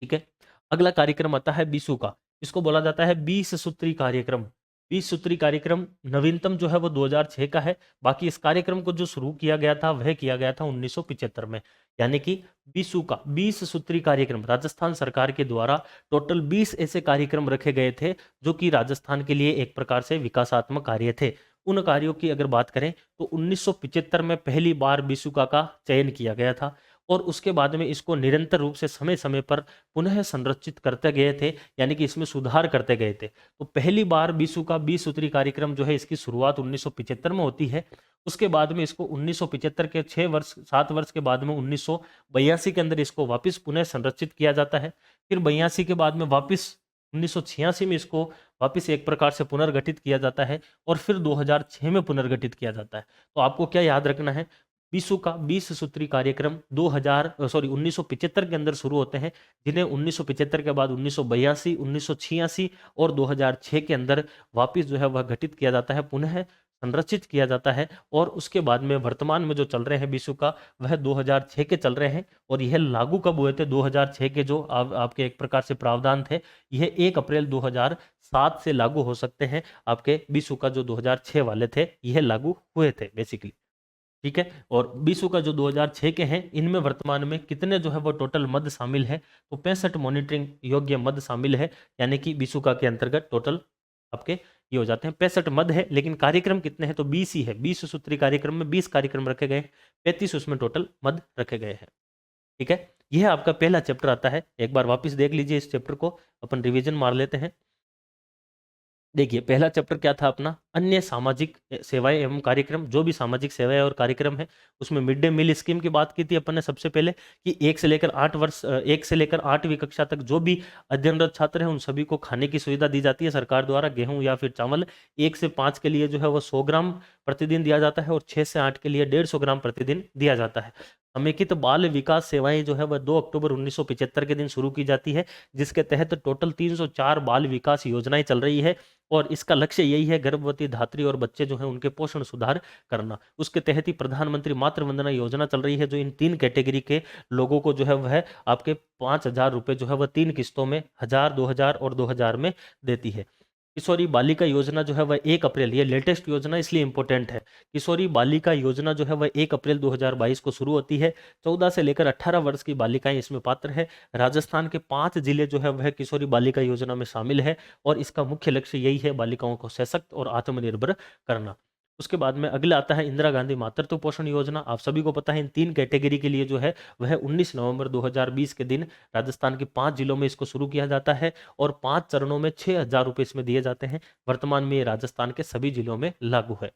Speaker 1: ठीक है। अगला कार्यक्रम आता है बीसू का, इसको बोला जाता है 20 सूत्री कार्यक्रम। 20 सूत्री कार्यक्रम नवीनतम जो है वो 2006 का है। बाकी इस कार्यक्रम को जो शुरू किया गया था वह किया गया था 1975 में, यानी कि बीसू का 20 सूत्री कार्यक्रम राजस्थान सरकार के द्वारा टोटल 20 ऐसे कार्यक्रम रखे गए थे जो कि राजस्थान के लिए एक प्रकार से विकासात्मक कार्य थे। उन कार्यों की अगर बात करें तो 1975 में पहली बार बीसूका का चयन किया गया था और उसके बाद में इसको निरंतर रूप से समय समय पर पुनः संरचित करते गए थे, यानी कि इसमें सुधार करते गए थे। तो पहली बार बीसूका 20 सूत्री कार्यक्रम जो है इसकी शुरुआत 1975 में होती है। उसके बाद में इसको 1975 के 7 वर्ष के बाद में 1982 के अंदर इसको वापस पुनः संरचित किया जाता है। फिर 82 के बाद में वापस 1986 में इसको वापस एक प्रकार से पुनर्गठित किया जाता है और फिर 2006 में पुनर्गठित किया जाता है। तो आपको क्या याद रखना है, बीसू का 20 सूत्री कार्यक्रम 1975 के अंदर शुरू होते हैं, जिन्हें 1975 के बाद 1982, 1986 और 2006 के अंदर वापस जो है वह गठित किया जाता है, पुनः संरचित किया जाता है। और उसके बाद में वर्तमान में जो चल रहे हैं बीसू का, वह 2006 के चल रहे हैं। और यह लागू कब हुए थे, 2006 के जो आपके एक प्रकार से प्रावधान थे, यह 1 अप्रैल 2007 से लागू हो सकते हैं। आपके बीसू का जो 2006 वाले थे, यह लागू हुए थे बेसिकली, ठीक है। और बीसू का जो 2006 के हैं, इनमें वर्तमान में कितने जो है वो टोटल मद शामिल है, तो 65 मॉनिटरिंग योग्य मद शामिल है, यानी कि बीसू का के अंतर्गत टोटल आपके ये हो जाते हैं 65 मद है। लेकिन कार्यक्रम कितने हैं, तो 20 ही है। 20 सूत्री कार्यक्रम में 20 कार्यक्रम रखे गए, 35 उसमें टोटल मद रखे गए हैं, ठीक है। यह आपका पहला चैप्टर आता है। एक बार वापस देख लीजिए इस चैप्टर को, अपन रिवीजन मार लेते हैं। देखिए पहला चैप्टर क्या था अपना, अन्य सामाजिक सेवाएं एवं कार्यक्रम। जो भी सामाजिक सेवाएं और कार्यक्रम है, उसमें मिड डे मील स्कीम की बात की थी अपन ने सबसे पहले, कि 1 से लेकर 8वीं कक्षा तक जो भी अध्ययनरत छात्र हैं, उन सभी को खाने की सुविधा दी जाती है सरकार द्वारा। गेहूं या फिर चावल 1 से 5 के लिए जो है वो 100 ग्राम प्रतिदिन दिया जाता है, और 6 से 8 के लिए 150 ग्राम प्रतिदिन दिया जाता है। समेकित बाल विकास सेवाएं जो है वह 2 अक्टूबर 1975 के दिन शुरू की जाती है, जिसके तहत टोटल 304 बाल विकास योजनाएं चल रही है। और इसका लक्ष्य यही है, गर्भवती धात्री और बच्चे जो हैं उनके पोषण सुधार करना। उसके तहत ही प्रधानमंत्री मातृ वंदना योजना चल रही है, जो इन 3 कैटेगरी के लोगों को जो है वह आपके 5,000 रुपए जो है वह 3 किस्तों में 1,000, 2,000 और 2,000 में देती है। किशोरी बालिका योजना जो है वह 1 अप्रैल, ये लेटेस्ट योजना इसलिए इंपॉर्टेंट है। किशोरी बालिका योजना जो है वह 1 अप्रैल 2022 को शुरू होती है। 14 से लेकर 18 वर्ष की बालिकाएं इसमें पात्र है। राजस्थान के 5 जिले जो है वह किशोरी बालिका योजना में शामिल है, और इसका मुख्य लक्ष्य यही है, बालिकाओं को सशक्त और आत्मनिर्भर करना। उसके बाद में अगला आता है इंदिरा गांधी मातृत्व पोषण योजना। आप सभी को पता है, इन 3 कैटेगरी के लिए जो है वह 19 नवंबर 2020 के दिन राजस्थान के 5 जिलों में इसको शुरू किया जाता है, और 5 चरणों में 6,000 रुपए इसमें दिए जाते हैं। वर्तमान में ये राजस्थान के सभी जिलों में लागू है।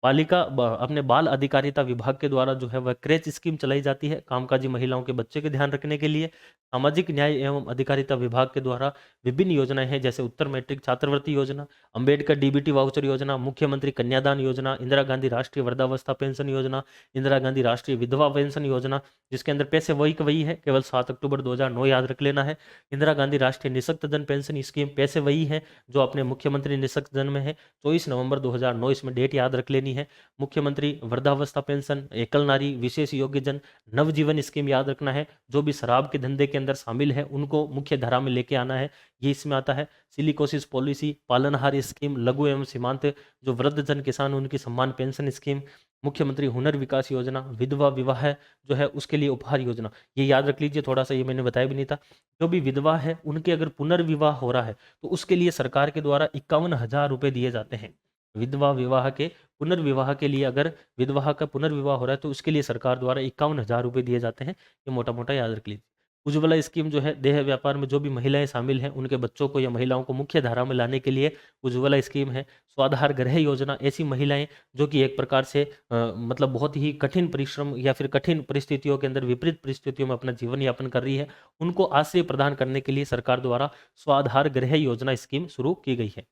Speaker 1: अपने बाल अधिकारिता विभाग के द्वारा जो है वह क्रेच स्कीम चलाई जाती है, कामकाजी महिलाओं के बच्चे के ध्यान रखने के लिए। सामाजिक न्याय एवं अधिकारिता विभाग के द्वारा विभिन्न योजनाएं हैं, जैसे उत्तर मैट्रिक छात्रवृत्ति योजना, अंबेडकर डीबीटी वाउचर योजना, मुख्यमंत्री कन्यादान योजना, इंदिरा गांधी राष्ट्रीय वृद्धावस्था पेंशन योजना, इंदिरा गांधी राष्ट्रीय विधवा पेंशन योजना, जिसके अंदर पैसे वही के वही है, केवल 7 अक्टूबर 2009 याद रख लेना है। इंदिरा गांधी राष्ट्रीय निःशक्त जन पेंशन स्कीम, पैसे वही है जो अपने मुख्यमंत्री निःशक्त जन में है, 24 नवंबर 2009 इसमें डेट याद रख लेनी है। मुख्यमंत्री वृद्धावस्था पेंशन, एकल नारी विशेष योग्य जन नवजीवन स्कीम याद रखना है। जो भी शराब के धंधे के अंदर शामिल है, उनको मुख्य धारा में लेके आना है, ये इसमें आता है। सिलिकोसिस पॉलिसी, पालनहार स्कीम, लघु एवं सीमांत जो वृद्धजन किसान उनकी सम्मान पेंशन स्कीम, मुख्यमंत्री हुनर विकास योजना, विधवा विवाह जो है उसके लिए उपहार योजना, ये याद रख लीजिए। थोड़ा सा ये मैंने बताया भी नहीं था। जो भी विधवा है, उनके अगर पुनर्विवाह हो रहा है, तो उसके लिए सरकार के द्वारा 51,000 रुपए दिए जाते हैं। विधवा विवाह के पुनर्विवाह के लिए, अगर विधवा का पुनर्विवाह हो रहा है, तो उसके लिए सरकार द्वारा 51,000 रुपए दिए जाते हैं। ये मोटा मोटा याद रख लीजिए। उज्ज्वला स्कीम जो है, देह व्यापार में जो भी महिलाएं शामिल हैं, उनके बच्चों को या महिलाओं को मुख्य धारा में लाने के लिए उज्ज्वला स्कीम है। स्वाधार गृह योजना, ऐसी महिलाएं जो कि एक प्रकार से मतलब बहुत ही कठिन परिश्रम या फिर कठिन परिस्थितियों के अंदर, विपरीत परिस्थितियों में अपना जीवन यापन कर रही है, उनको आश्रय प्रदान करने के लिए सरकार द्वारा स्वाधार गृह योजना स्कीम शुरू की गई है।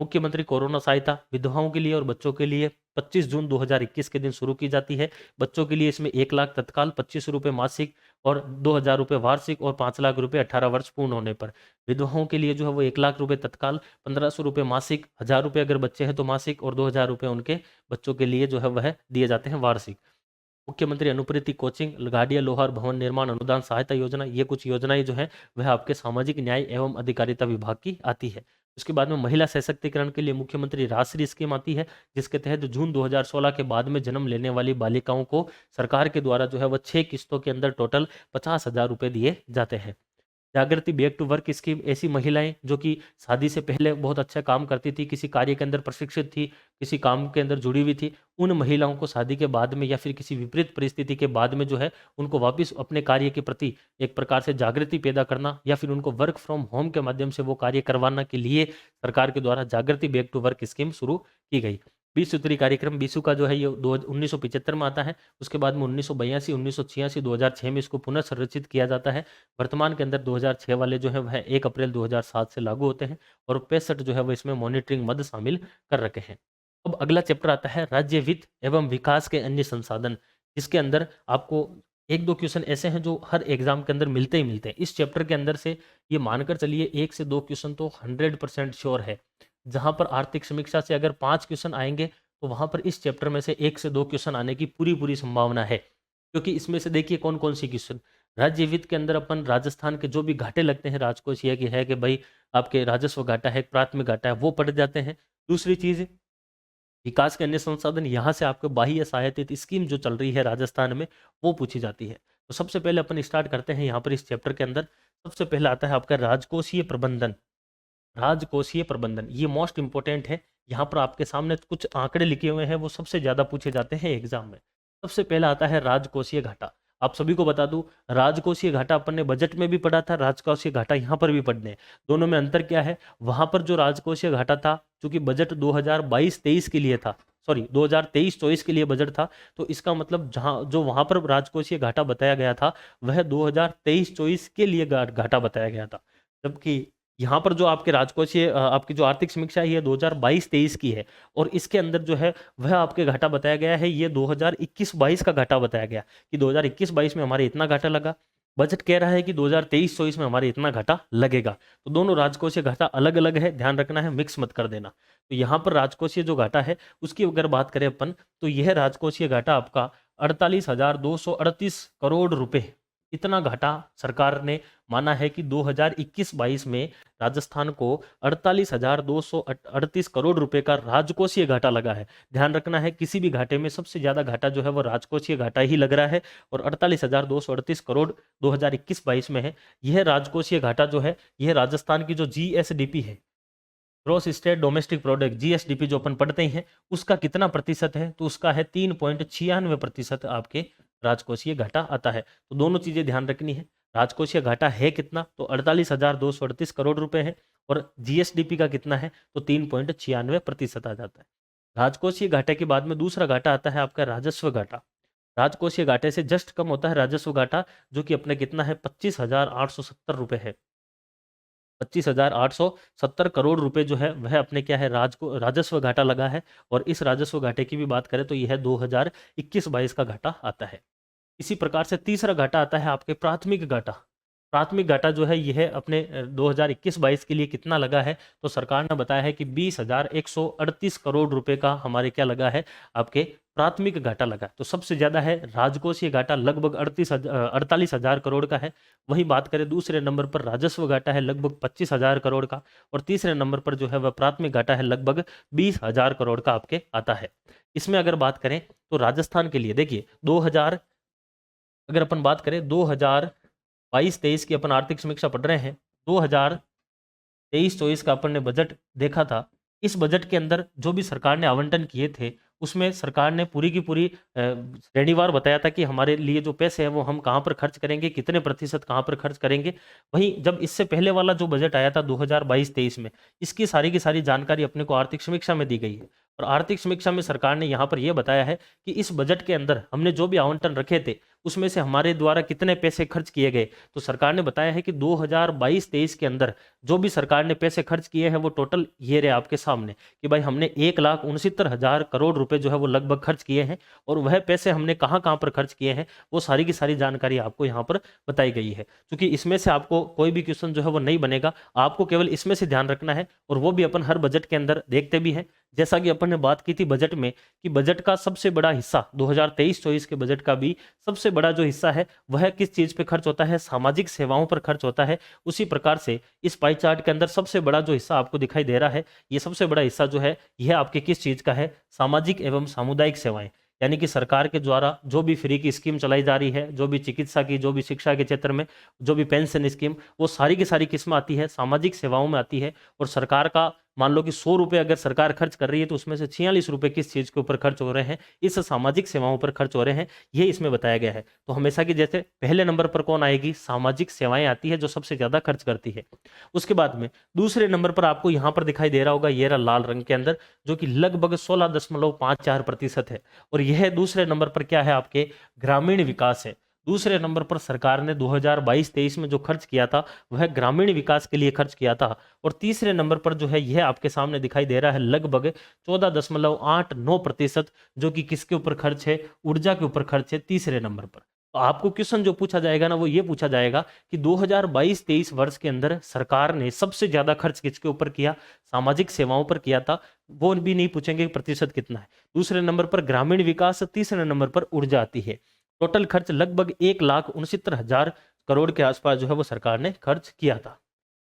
Speaker 1: मुख्यमंत्री कोरोना सहायता विधवाओं के लिए और बच्चों के लिए 25 जून 2021 के दिन शुरू की जाती है। बच्चों के लिए इसमें 1 लाख तत्काल, 25 रुपये मासिक और 2,000 रुपये वार्षिक, और 5 लाख रुपये 18 वर्ष पूर्ण होने पर। विधवाओं के लिए जो है वो 1 लाख रुपये तत्काल, 1,500 रुपये मासिक, 1,000 रुपये अगर बच्चे हैं तो मासिक, और 2,000 रुपये उनके बच्चों के लिए जो है वह दिए जाते हैं वार्षिक। मुख्यमंत्री अनुप्रीति कोचिंग, गाड़िया लोहार भवन निर्माण अनुदान सहायता योजना, ये कुछ योजनाएं जो है वह आपके सामाजिक न्याय एवं अधिकारिता विभाग की आती है। उसके बाद में महिला सशक्तिकरण के लिए मुख्यमंत्री राजश्री स्कीम आती है, जिसके तहत जून 2016 के बाद में जन्म लेने वाली बालिकाओं को सरकार के द्वारा जो है वह 6 किस्तों के अंदर टोटल 50,000 रुपए दिए जाते हैं। जागृति बैक टू वर्क स्कीम, ऐसी महिलाएं जो कि शादी से पहले बहुत अच्छा काम करती थी, किसी कार्य के अंदर प्रशिक्षित थी, किसी काम के अंदर जुड़ी हुई थी, उन महिलाओं को शादी के बाद में या फिर किसी विपरीत परिस्थिति के बाद में जो है उनको वापस अपने कार्य के प्रति एक प्रकार से जागृति पैदा करना, या फिर उनको वर्क फ्रॉम होम के माध्यम से वो कार्य करवाना के लिए सरकार के द्वारा जागृति बैक टू वर्क स्कीम शुरू की गई। 20 सूत्री कार्यक्रम बीसू का जो है ये 1975 में आता है। उसके बाद में 1982, 1986, 2006 में इसको पुनः संरचित किया जाता है। वर्तमान के अंदर 2006 वाले जो है वह 1 अप्रैल 2007 से लागू होते हैं और 65 जो है वो इसमें मॉनिटरिंग मद शामिल कर रखे हैं। अब अगला चैप्टर आता है राज्य वित्त एवं विकास के अन्य संसाधन, जिसके अंदर आपको 1-2 क्वेश्चन ऐसे हैं जो हर एग्जाम के अंदर मिलते ही मिलते हैं। इस चैप्टर के अंदर से ये मानकर चलिए 1 से 2 क्वेश्चन तो 100% श्योर है। जहां पर आर्थिक समीक्षा से अगर 5 क्वेश्चन आएंगे तो वहां पर इस चैप्टर में से 1 से 2 क्वेश्चन आने की पूरी संभावना है। क्योंकि इसमें से देखिए कौन कौन सी क्वेश्चन, राज्य वित्त के अंदर अपन राजस्थान के जो भी घाटे लगते हैं राजकोषीय की है कि भाई आपके राजस्व घाटा है, प्राथमिक घाटा है, वो पढ़ जाते हैं। दूसरी चीज विकास के अन्य संसाधन, यहाँ से आपको बाह्य सहायतित स्कीम जो चल रही है राजस्थान में वो पूछी जाती है। तो सबसे पहले अपन स्टार्ट करते हैं यहाँ पर इस चैप्टर के अंदर। सबसे पहले आता है आपका राजकोषीय प्रबंधन। राजकोषीय प्रबंधन ये मोस्ट इंपोर्टेंट है। यहाँ पर आपके सामने कुछ आंकड़े लिखे हुए हैं, वो सबसे ज्यादा पूछे जाते हैं एग्जाम में। सबसे पहला आता है राजकोषीय घाटा। आप सभी को बता दूं, राजकोषीय घाटा अपन ने बजट में भी पढ़ा था, राजकोषीय घाटा यहाँ पर भी पढ़ने हैं। दोनों में अंतर क्या है, वहां पर जो राजकोषीय घाटा था, चूंकि बजट 2022-23 के लिए था, सॉरी 2023-24 के लिए बजट था, तो इसका मतलब जहां जो वहां पर राजकोषीय घाटा बताया गया था वह 2023-24 के लिए घाटा बताया गया था। जबकि यहाँ पर जो आपके राजकोषीय आपकी जो आर्थिक समीक्षा है ये 2022-23 की है और इसके अंदर जो है वह आपके घाटा बताया गया है, ये 2021-22 का घाटा बताया गया कि 2021-22 में हमारे इतना घाटा लगा। बजट कह रहा है कि 2023-24 में हमारे इतना घाटा लगेगा। तो दोनों राजकोषीय घाटा अलग अलग है, ध्यान रखना है, मिक्स मत कर देना। तो यहाँ पर राजकोषीय जो घाटा है उसकी अगर बात करें अपन, तो यह राजकोषीय घाटा आपका 48,238 करोड़ रुपए, इतना घाटा सरकार ने माना है कि 2021-22 में राजस्थान को 48,238 करोड़ रुपए का राजकोषीय घाटा लगा है। ध्यान रखना है, किसी भी घाटे में सबसे ज्यादा घाटा जो है वो राजकोषीय घाटा ही लग रहा है और 48,238 करोड़ 2021-22 में है। यह राजकोषीय घाटा जो है यह राजस्थान की जो जीएसडीपी है, gross state domestic product, GSDP जो अपन पढ़ते हैं, उसका कितना प्रतिशत है, तो उसका है 3.96% आपके राजकोषीय घाटा आता है। तो दोनों चीजें ध्यान रखनी है, राजकोषीय घाटा है कितना, तो 48,238 करोड़ रुपए है और जीएसडीपी का कितना है, तो 3.96% आ जाता है। राजकोषीय घाटे के बाद में दूसरा घाटा आता है आपका राजस्व घाटा। राजकोषीय घाटे से जस्ट कम होता है राजस्व घाटा, जो कि अपने कितना है 25,870 रुपए है। 25,870 करोड़ रुपए जो है वह अपने क्या है राजस्व घाटा लगा है और इस राजस्व घाटे की भी बात करें तो यह 2021-22 का घाटा आता है। इसी प्रकार से तीसरा घाटा आता है आपके प्राथमिक घाटा। प्राथमिक घाटा जो है यह अपने 2021-22 के लिए कितना लगा है, तो सरकार ने बताया है कि 20,138 करोड़ रुपए का हमारे क्या लगा है, आपके प्राथमिक घाटा लगा। तो सबसे ज्यादा है राजकोषीय घाटा, लगभग 48,000 करोड़ का है। वही बात करें दूसरे नंबर पर राजस्व घाटा है लगभग 25,000 करोड़ का और तीसरे नंबर पर जो है वह प्राथमिक घाटा है लगभग 20,000 करोड़ का आपके आता है। इसमें अगर बात करें तो राजस्थान के लिए देखिए 2000, अगर अपन बात करें 2022-23 की अपन आर्थिक समीक्षा पढ़ रहे हैं, 2023-24 का अपन ने बजट देखा था। इस बजट के अंदर जो भी सरकार ने आवंटन किए थे उसमें सरकार ने पूरी की पूरी श्रेणीवार बताया था कि हमारे लिए जो पैसे हैं वो हम कहाँ पर खर्च करेंगे, कितने प्रतिशत कहाँ पर खर्च करेंगे। वहीं जब इससे पहले वाला जो बजट आया था 2022-23 में, इसकी सारी की सारी जानकारी अपने को आर्थिक समीक्षा में दी गई है और आर्थिक समीक्षा में सरकार ने यहाँ पर यह बताया है कि इस बजट के अंदर हमने जो भी आवंटन रखे थे उसमें से हमारे द्वारा कितने पैसे खर्च किए गए। तो सरकार ने बताया है कि 2022-23 के अंदर जो भी सरकार ने पैसे खर्च किए हैं वो टोटल ये रहे आपके सामने कि भाई हमने 1,69,000 करोड़ रुपए जो है वो लगभग खर्च किए हैं और वह पैसे हमने कहाँ कहाँ पर खर्च किए हैं वो सारी की सारी जानकारी आपको यहाँ पर बताई गई है। क्योंकि इसमें से आपको कोई भी क्वेश्चन जो है वो नहीं बनेगा, आपको केवल इसमें से ध्यान रखना है और वो भी अपन हर बजट के अंदर देखते भी हैं। जैसा कि अपन ने बात की थी बजट में कि बजट का सबसे बड़ा हिस्सा 2023-24 के बजट का भी सबसे बड़ा जो हिस्सा है वह किस चीज पे खर्च होता है, सामाजिक सेवाओं पर खर्च होता है। उसी प्रकार से इस पाई चार्ट के अंदर सबसे बड़ा जो हिस्सा आपको दिखाई दे रहा है, ये सबसे बड़ा हिस्सा जो है यह आपके किस चीज का है, सामाजिक एवं सामुदायिक सेवाएं। यानी कि सरकार के द्वारा जो भी फ्री की स्कीम चलाई जा रही है, जो भी चिकित्सा की, जो भी शिक्षा के क्षेत्र में, जो भी पेंशन स्कीम, वो सारी की सारी किस्म आती है सामाजिक सेवाओं में आती है। और सरकार का मान लो कि 100 रुपए अगर सरकार खर्च कर रही है तो उसमें से 46 रुपए किस चीज के ऊपर खर्च हो रहे हैं, इस सामाजिक सेवाओं पर खर्च हो रहे हैं, ये इसमें बताया गया है। तो हमेशा की जैसे पहले नंबर पर कौन आएगी, सामाजिक सेवाएं आती है जो सबसे ज्यादा खर्च करती है। उसके बाद में दूसरे नंबर पर आपको यहां पर दिखाई दे रहा होगा, ये रहा लाल रंग के अंदर, जो कि लगभग 16.54% है। और यह दूसरे नंबर पर क्या है, आपके ग्रामीण विकास है। दूसरे नंबर पर सरकार ने 2022-23 में जो खर्च किया था वह ग्रामीण विकास के लिए खर्च किया था। और तीसरे नंबर पर जो है यह आपके सामने दिखाई दे रहा है लगभग 14.89%, जो कि किसके ऊपर खर्च है, ऊर्जा के ऊपर खर्च है तीसरे नंबर पर। तो आपको क्वेश्चन जो पूछा जाएगा ना वो ये पूछा जाएगा कि 2022-23 वर्ष के अंदर सरकार ने सबसे ज्यादा खर्च किसके ऊपर किया, सामाजिक सेवाओं पर किया था। वो भी नहीं पूछेंगे प्रतिशत कितना है। दूसरे नंबर पर ग्रामीण विकास, तीसरे नंबर पर ऊर्जा आती है। टोटल खर्च लगभग 1,69,000 करोड़ के आसपास जो है वो सरकार ने खर्च किया था।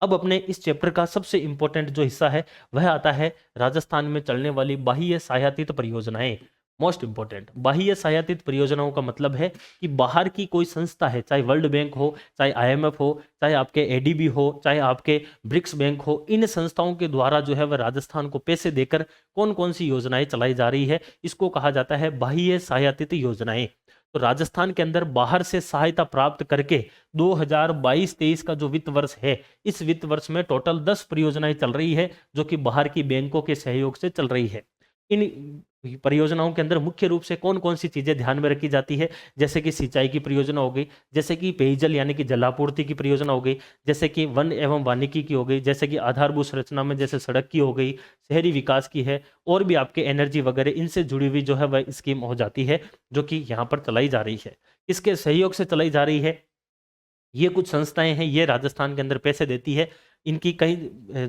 Speaker 1: अब अपने इस चैप्टर का सबसे इंपॉर्टेंट जो हिस्सा है वह आता है राजस्थान में चलने वाली बाह्य सहायतित परियोजनाएं। मोस्ट इंपॉर्टेंट, बाह्य सहायतित परियोजनाओं का मतलब है कि बाहर की कोई संस्था है, चाहे वर्ल्ड बैंक हो, चाहे आईएमएफ हो, चाहे आपके एडीबी हो, चाहे आपके ब्रिक्स बैंक हो, इन संस्थाओं के द्वारा जो है वह राजस्थान को पैसे देकर कौन कौन सी योजनाएं चलाई जा रही है, इसको कहा जाता है बाह्य सहायतित योजनाएं। तो राजस्थान के अंदर बाहर से सहायता प्राप्त करके 2022-23 का जो वित्त वर्ष है, इस वित्त वर्ष में टोटल 10 परियोजनाएं चल रही है जो कि बाहर की बैंकों के सहयोग से चल रही है। इन परियोजनाओं के अंदर मुख्य रूप से कौन कौन सी चीजें ध्यान में रखी जाती है, जैसे कि सिंचाई की परियोजना हो गई, जैसे कि पेयजल यानी कि जलापूर्ति की परियोजना हो गई, जैसे कि वन एवं वानिकी की हो गई, जैसे कि आधारभूत संरचना में जैसे सड़क की हो गई, शहरी विकास की है, और भी आपके एनर्जी वगैरह इनसे जुड़ी हुई जो है वह स्कीम हो जाती है जो कि यहाँ पर चलाई जा रही है। किसके सहयोग से चलाई जा रही है, ये कुछ संस्थाएं हैं, ये राजस्थान के अंदर पैसे देती है। इनकी कई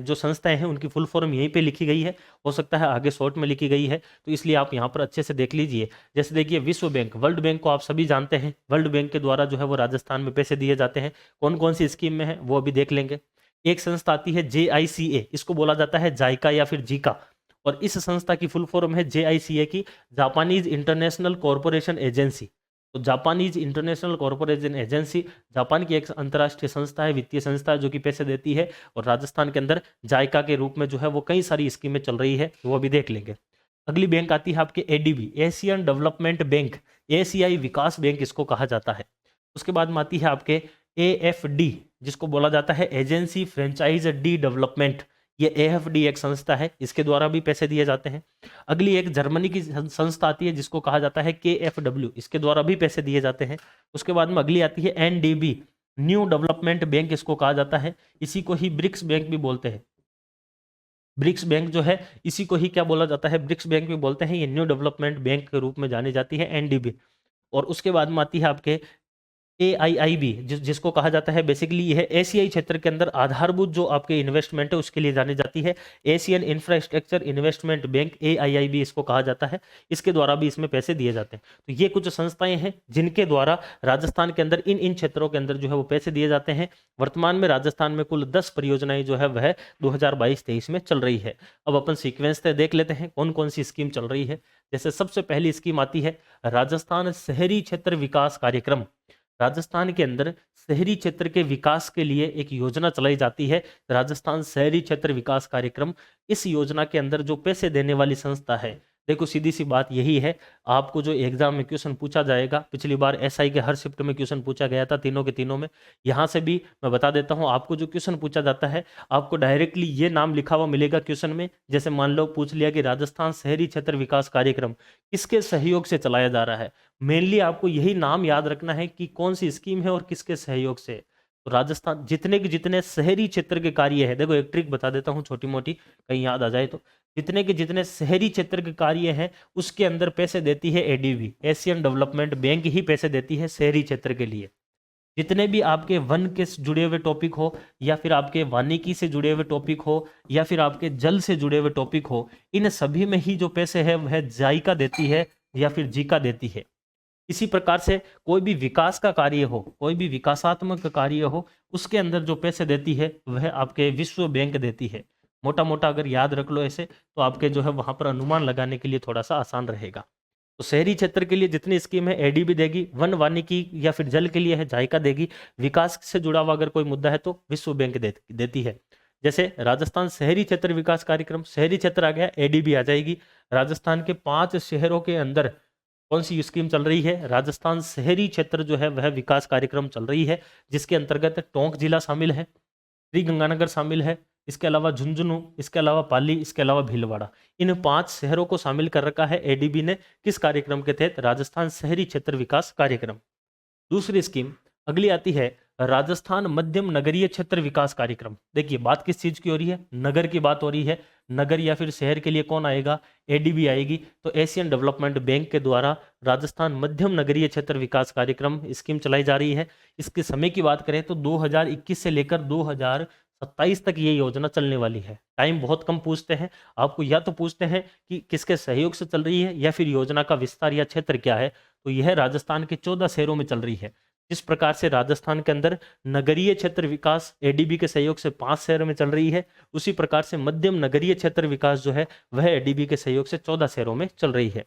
Speaker 1: जो संस्थाएं हैं उनकी फुल फॉर्म यहीं पे लिखी गई है, हो सकता है आगे शॉर्ट में लिखी गई है, तो इसलिए आप यहाँ पर अच्छे से देख लीजिए। जैसे देखिए विश्व बैंक, वर्ल्ड बैंक को आप सभी जानते हैं, वर्ल्ड बैंक के द्वारा जो है वो राजस्थान में पैसे दिए जाते हैं। कौन कौन सी स्कीम में है वो अभी देख लेंगे। एक संस्था आती है JICA, इसको बोला जाता है जायका या फिर जीका, और इस संस्था की फुल फॉर्म है JICA की, जापानीज इंटरनेशनल कॉरपोरेशन एजेंसी। तो Japanese international corporation agency Japan की एक अंतर्राष्ट्रीय संस्था है, वित्तीय संस्था है जो कि पैसे देती है, और राजस्थान के अंदर जायका के रूप में जो है वो कई सारी स्कीमें चल रही है, वो भी देख लेंगे। अगली बैंक आती है आपके एडीबी, एशियन डेवलपमेंट बैंक, एशियाई विकास बैंक इसको कहा जाता है। उसके बाद में आती है आपके AFD, जिसको बोला जाता है एजेंसी फ्रेंचाइज डी डेवलपमेंट। ये AFD एक संस्था है, इसके द्वारा भी पैसे दिए जाते हैं। अगली एक जर्मनी की संस्था आती है जिसको कहा जाता है KfW, इसके द्वारा भी पैसे दिए जाते हैं। उसके बाद में अगली आती है NDB, न्यू डेवलपमेंट बैंक इसको कहा जाता है, इसी को ही ब्रिक्स बैंक भी बोलते हैं। ब्रिक्स बैंक जो है इसी को ही क्या बोला जाता है, ब्रिक्स बैंक भी बोलते हैं। ये न्यू डेवलपमेंट बैंक के रूप में जानी जाती है NDB। और उसके बाद में आती है आपके AIIB, जिसको कहा जाता है बेसिकली यह एशियाई क्षेत्र के अंदर आधारभूत जो आपके इन्वेस्टमेंट है उसके लिए जानी जाती है। Asian infrastructure investment bank, AIIB इसको कहा जाता है, इसके द्वारा भी इसमें पैसे दिए जाते हैं। तो ये कुछ संस्थाएं हैं जिनके द्वारा राजस्थान के अंदर इन क्षेत्रों के अंदर जो है वो पैसे दिए जाते हैं। वर्तमान में राजस्थान में कुल 10 परियोजनाएं जो है वह 2022-23 में चल रही है। अब अपन सीक्वेंस से देख लेते हैं कौन कौन सी स्कीम चल रही है। जैसे सबसे पहली स्कीम आती है राजस्थान शहरी क्षेत्र विकास कार्यक्रम। राजस्थान के अंदर शहरी क्षेत्र के विकास के लिए एक योजना चलाई जाती है, राजस्थान शहरी क्षेत्र विकास कार्यक्रम। इस योजना के अंदर जो पैसे देने वाली संस्था है, देखो सीधी सी बात यही है, आपको जो एग्जाम में क्वेश्चन पूछा जाएगा, पिछली बार SI के हर शिफ्ट में क्वेश्चन पूछा गया था, तीनों के तीनों में, यहाँ से भी मैं बता देता हूँ आपको जो क्वेश्चन पूछा जाता है, आपको डायरेक्टली ये नाम लिखा हुआ मिलेगा क्वेश्चन में। जैसे मान लो पूछ लिया कि राजस्थान शहरी क्षेत्र विकास कार्यक्रम किसके सहयोग से चलाया जा रहा है, मेनली आपको यही नाम याद रखना है कि कौन सी स्कीम है और किसके सहयोग से। तो राजस्थान जितने के जितने शहरी क्षेत्र के कार्य है, देखो एक ट्रिक बता देता हूँ छोटी मोटी, कहीं याद आ जाए तो, जितने के जितने शहरी क्षेत्र के कार्य हैं उसके अंदर पैसे देती है ADB, एशियन डेवलपमेंट बैंक ही पैसे देती है शहरी क्षेत्र के लिए। जितने भी आपके वन के जुड़े हुए टॉपिक हो, या फिर आपके वानिकी से जुड़े हुए टॉपिक हो, या फिर आपके जल से जुड़े हुए टॉपिक हो, इन सभी में ही जो पैसे है वह जायका देती है या फिर जीका देती है। इसी प्रकार से कोई भी विकास का कार्य हो, कोई भी विकासात्मक कार्य हो, उसके अंदर जो पैसे देती है वह आपके विश्व बैंक देती है। मोटा मोटा अगर याद रख लो ऐसे, तो आपके जो है वहां पर अनुमान लगाने के लिए थोड़ा सा आसान रहेगा। तो शहरी क्षेत्र के लिए जितनी स्कीम है ADB देगी, वन वानिकी या फिर जल के लिए है जायका देगी, विकास से जुड़ा हुआ अगर कोई मुद्दा है तो विश्व बैंक देती है। जैसे राजस्थान शहरी क्षेत्र विकास कार्यक्रम, शहरी क्षेत्र आ गया, एडीबी आ जाएगी। राजस्थान के 5 शहरों के अंदर कौन सी स्कीम चल रही है? राजस्थान शहरी क्षेत्र जो है वह विकास कार्यक्रम चल रही है, जिसके अंतर्गत टोंक जिला शामिल है, श्री गंगानगर शामिल है, इसके अलावा झुंझुनू, इसके अलावा पाली, इसके अलावा भीलवाड़ा। इन 5 शहरों को शामिल कर रखा है एडीबी ने। किस कार्यक्रम के तहत? राजस्थान शहरी क्षेत्र विकास कार्यक्रम। दूसरी स्कीम अगली आती है राजस्थान मध्यम नगरीय क्षेत्र विकास कार्यक्रम। देखिए बात किस चीज की हो रही है? नगर की बात हो रही है। नगर या फिर शहर के लिए कौन आएगा? एडीबी आएगी। तो एशियन डेवलपमेंट बैंक के द्वारा राजस्थान मध्यम नगरीय क्षेत्र विकास कार्यक्रम स्कीम चलाई जा रही है। इसके समय की बात करें तो 2021 से लेकर 2027 तक ये योजना चलने वाली है। टाइम बहुत कम पूछते हैं आपको, या तो पूछते हैं कि किसके सहयोग से चल रही है या फिर योजना का विस्तार या क्षेत्र क्या है। तो यह राजस्थान के 14 शहरों में चल रही है। जिस प्रकार से राजस्थान के अंदर नगरीय क्षेत्र विकास एडीबी के सहयोग से 5 शहरों में चल रही है, उसी प्रकार से मध्यम नगरीय क्षेत्र विकास जो है वह एडीबी के सहयोग से 14 शहरों में चल रही है।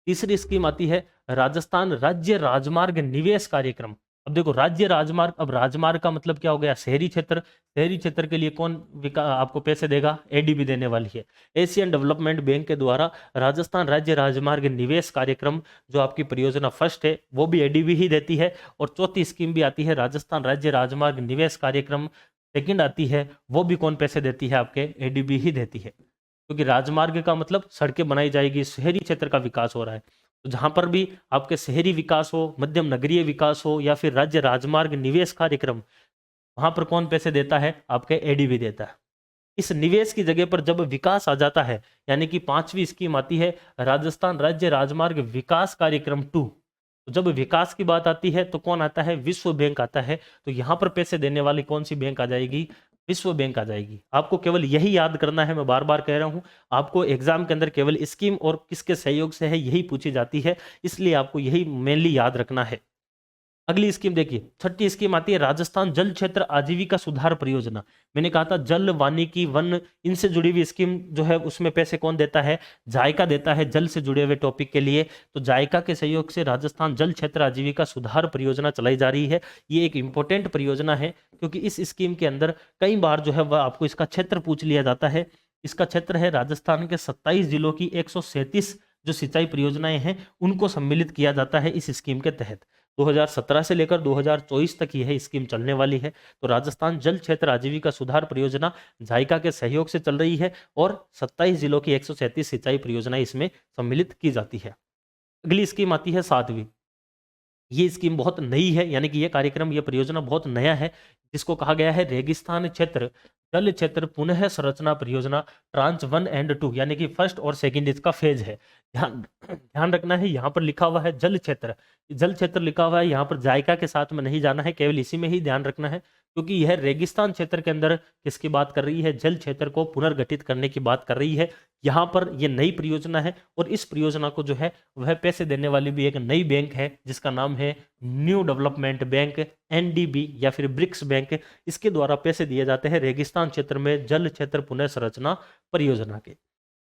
Speaker 1: तीसरी स्कीम आती है राजस्थान राज्य राजमार्ग निवेश कार्यक्रम। अब देखो राज्य राजमार्ग, अब राजमार्ग का मतलब क्या हो गया? शहरी क्षेत्र। शहरी क्षेत्र के लिए कौन आपको पैसे देगा? एडीबी देने वाली है। एशियन डेवलपमेंट बैंक के द्वारा राजस्थान राज्य राजमार्ग निवेश कार्यक्रम जो आपकी परियोजना फर्स्ट है वो भी एडीबी ही देती है। और चौथी स्कीम भी आती है राजस्थान राज्य राजमार्ग निवेश कार्यक्रम, सेकंड आती है, वो भी कौन पैसे देती है? आपके एडीबी ही देती है। क्योंकि राजमार्ग का मतलब सड़कें बनाई जाएगी, शहरी क्षेत्र का विकास हो रहा है। तो जहां पर भी आपके शहरी विकास हो, मध्यम नगरीय विकास हो या फिर राज्य राजमार्ग निवेश कार्यक्रम, वहां पर कौन पैसे देता है? आपके एडीबी देता है। इस निवेश की जगह पर जब विकास आ जाता है, यानी कि 5वीं स्कीम आती है राजस्थान राज्य राजमार्ग विकास कार्यक्रम 2। तो जब विकास की बात आती है तो कौन आता है? विश्व बैंक आता है। तो यहां पर पैसे देने वाली कौन सी बैंक आ जाएगी? विश्व बैंक आ जाएगी। आपको केवल यही याद करना है, मैं बार बार कह रहा हूं, आपको एग्जाम के अंदर केवल स्कीम और किसके सहयोग से है यही पूछी जाती है, इसलिए आपको यही मेनली याद रखना है। अगली स्कीम देखिए, छठी स्कीम आती है राजस्थान जल क्षेत्र आजीविका सुधार परियोजना। मैंने कहा था जल, वानिकी, वन, इनसे जुड़ी हुई स्कीम जो है उसमें पैसे कौन देता है? जायका देता है, जल से जुड़े हुए टॉपिक के लिए। तो जायका के सहयोग से राजस्थान जल क्षेत्र आजीविका सुधार परियोजना चलाई जा रही है। ये एक इंपॉर्टेंट परियोजना है क्योंकि इस स्कीम के अंदर कई बार जो है वह आपको इसका क्षेत्र पूछ लिया जाता है। इसका क्षेत्र है राजस्थान के 27 जिलों की 137 जो सिंचाई परियोजनाएं हैं उनको सम्मिलित किया जाता है इस स्कीम के तहत। 2017 से लेकर 2024 तक यह स्कीम चलने वाली है। तो राजस्थान जल क्षेत्र आजीविका सुधार परियोजना जायका के सहयोग से चल रही है और 27 जिलों की 137 सिंचाई परियोजनाएं इसमें सम्मिलित की जाती है। अगली स्कीम आती है 7वीं। ये स्कीम बहुत नई है, यानी कि ये कार्यक्रम, ये परियोजना बहुत नया है, जिसको कहा गया है रेगिस्तान क्षेत्र जल क्षेत्र पुनः संरचना परियोजना ट्रांच 1 एंड 2, यानी कि फर्स्ट और सेकंड इसका फेज है। ध्यान ध्यान रखना है, यहाँ पर लिखा हुआ है जल क्षेत्र, जल क्षेत्र लिखा हुआ है, यहाँ पर जायका के साथ में नहीं जाना है, केवल इसी में ही ध्यान रखना है, क्योंकि यह रेगिस्तान क्षेत्र के अंदर किसकी बात कर रही है? जल क्षेत्र को पुनर्गठित करने की बात कर रही है। यहाँ पर यह नई परियोजना है और इस परियोजना को जो है वह पैसे देने वाली भी एक नई बैंक है जिसका नाम है न्यू डेवलपमेंट बैंक, एनडीबी या फिर ब्रिक्स बैंक। इसके द्वारा पैसे दिए जाते हैं रेगिस्तान क्षेत्र में जल क्षेत्र पुनः संरचना परियोजना के।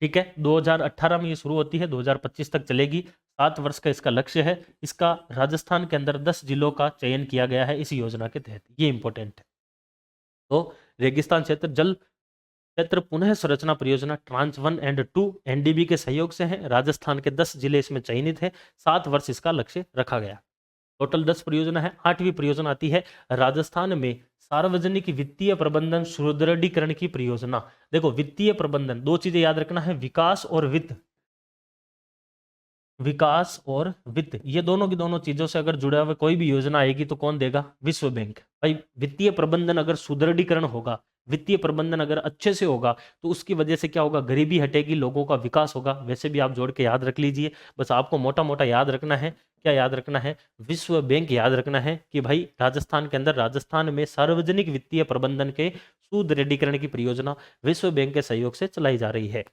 Speaker 1: ठीक है, 2018 में ये शुरू होती है, 2025 तक चलेगी। 7 वर्ष का इसका लक्ष्य है। इसका राजस्थान के अंदर 10 जिलों का चयन किया गया है इस योजना के तहत, ये इंपॉर्टेंट है। तो रेगिस्तान क्षेत्र जल क्षेत्र पुनः संरचना परियोजना ट्रांच 1 एंड 2 एनडीबी के सहयोग से है। राजस्थान के 10 जिले इसमें चयनित है। 7 वर्ष इसका लक्ष्य रखा गया। टोटल 10 परियोजना है। 8वीं परियोजना आती है राजस्थान में सार्वजनिक वित्तीय प्रबंधन सुदृढ़ीकरण की परियोजना। देखो वित्तीय प्रबंधन, दो चीजें याद रखना है, विकास और वित्त। विकास और वित्त, ये दोनों की दोनों चीजों से अगर जुड़ा हुआ कोई भी योजना आएगी तो कौन देगा? विश्व बैंक। भाई वित्तीय प्रबंधन अगर सुदृढ़ीकरण होगा, वित्तीय प्रबंधन अगर अच्छे से होगा तो उसकी वजह से क्या होगा? गरीबी हटेगी, लोगों का विकास होगा। वैसे भी आप जोड़ के याद रख लीजिए, बस आपको मोटा मोटा याद रखना है। क्या याद रखना है? विश्व बैंक याद रखना है कि भाई राजस्थान के अंदर, राजस्थान में सार्वजनिक वित्तीय प्रबंधन के सुदृढ़ीकरण की परियोजना विश्व बैंक के सहयोग से चलाई जा रही है।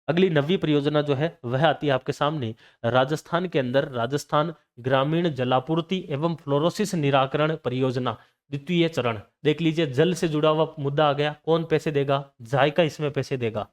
Speaker 1: अगली 9वीं परियोजना जो है वह आती है आपके सामने राजस्थान के अंदर राजस्थान ग्रामीण जलापूर्ति एवं फ्लोरोसिस निराकरण परियोजना द्वितीय चरण। देख लीजिए, जल से जुड़ा हुआ मुद्दा आ गया। कौन पैसे देगा? जायका इसमें पैसे देगा।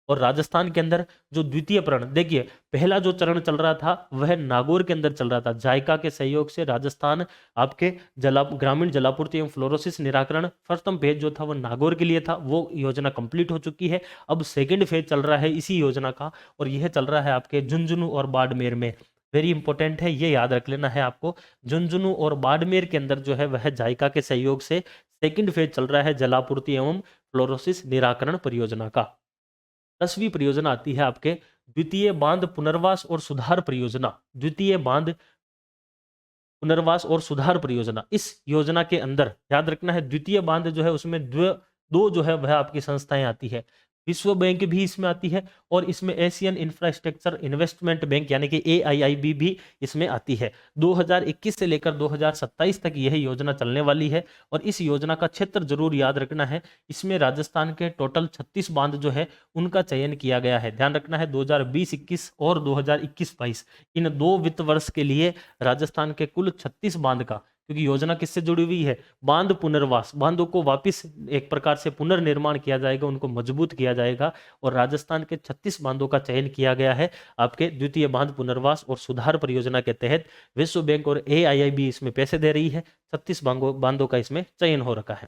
Speaker 1: और राजस्थान के अंदर जो द्वितीय चरण, देखिए पहला जो चरण चल रहा था वह नागौर के अंदर चल रहा था। जायका के सहयोग से राजस्थान आपके ग्रामीण जलापूर्ति एवं फ्लोरोसिस निराकरण, प्रथम फेज जो था वो नागौर के लिए था, वो योजना कंप्लीट हो चुकी है। अब सेकंड फेज चल रहा है इसी योजना का, और यह चल रहा है आपके झुंझुनू और बाड़मेर में। वेरी इंपॉर्टेंट है, ये याद रख लेना है आपको। झुंझुनू और बाड़मेर के अंदर जो है वह जायका के सहयोग से सेकंड फेज चल रहा है जलापूर्ति एवं फ्लोरोसिस निराकरण परियोजना का। 10वीं परियोजना आती है आपके द्वितीय बांध पुनर्वास और सुधार परियोजना। द्वितीय बांध पुनर्वास और सुधार परियोजना, इस योजना के अंदर याद रखना है द्वितीय बांध जो है उसमें दो जो है वह आपकी संस्थाएं आती है। विश्व बैंक भी इसमें आती है और इसमें एशियन इंफ्रास्ट्रक्चर इन्वेस्टमेंट बैंक यानी कि AIIB भी इसमें आती है। 2021 से लेकर 2027 तक यह योजना चलने वाली है और इस योजना का क्षेत्र जरूर याद रखना है। इसमें राजस्थान के टोटल 36 बांध जो है उनका चयन किया गया है। ध्यान रखना है 2020-21 और 2021-22 इन 2 वित्त वर्ष के लिए राजस्थान के कुल 36 बांध का, क्योंकि योजना किससे जुड़ी हुई है, बांध पुनर्वास, बांधों को वापस एक प्रकार से पुनर्निर्माण किया जाएगा, उनको मजबूत किया जाएगा और राजस्थान के 36 बांधों का चयन किया गया है आपके द्वितीय बांध पुनर्वास और सुधार परियोजना के तहत। विश्व बैंक और AIIB इसमें पैसे दे रही है, 36 बांधों का इसमें चयन हो रखा है।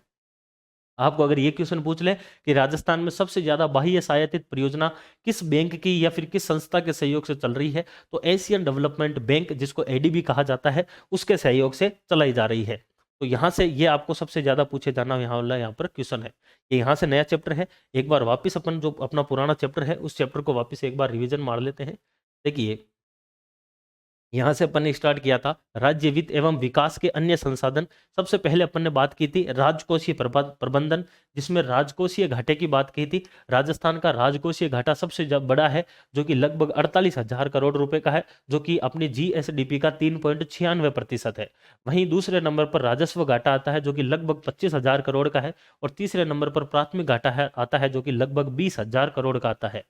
Speaker 1: आपको अगर ये क्वेश्चन पूछ ले कि राजस्थान में सबसे ज्यादा बाह्य सहायतित परियोजना किस बैंक की या फिर किस संस्था के सहयोग से चल रही है, तो एशियन डेवलपमेंट बैंक जिसको ADB कहा जाता है उसके सहयोग से चलाई जा रही है। तो यहां से ये आपको सबसे ज्यादा पूछे जाना यहाँ पर क्वेश्चन है। ये यहाँ से नया चैप्टर है, एक बार वापिस अपन जो अपना पुराना चैप्टर है उस चैप्टर को वापिस एक बार रिविजन मार लेते हैं। देखिए यहां से अपन ने स्टार्ट किया था राज्य वित्त एवं विकास के अन्य संसाधन। सबसे पहले अपन ने बात की थी राजकोषीय प्रबंधन, जिसमें राजकोषीय घाटे की बात की थी। राजस्थान का राजकोषीय घाटा सबसे बड़ा है जो कि लगभग 48,000 करोड़ रुपए का है, जो कि अपनी GSDP का 3.96% है। वहीं दूसरे नंबर पर राजस्व घाटा आता है जो कि लगभग 25,000 करोड़ का है, और तीसरे नंबर पर प्राथमिक घाटा आता है जो कि लगभग 20,000 करोड़ का आता है।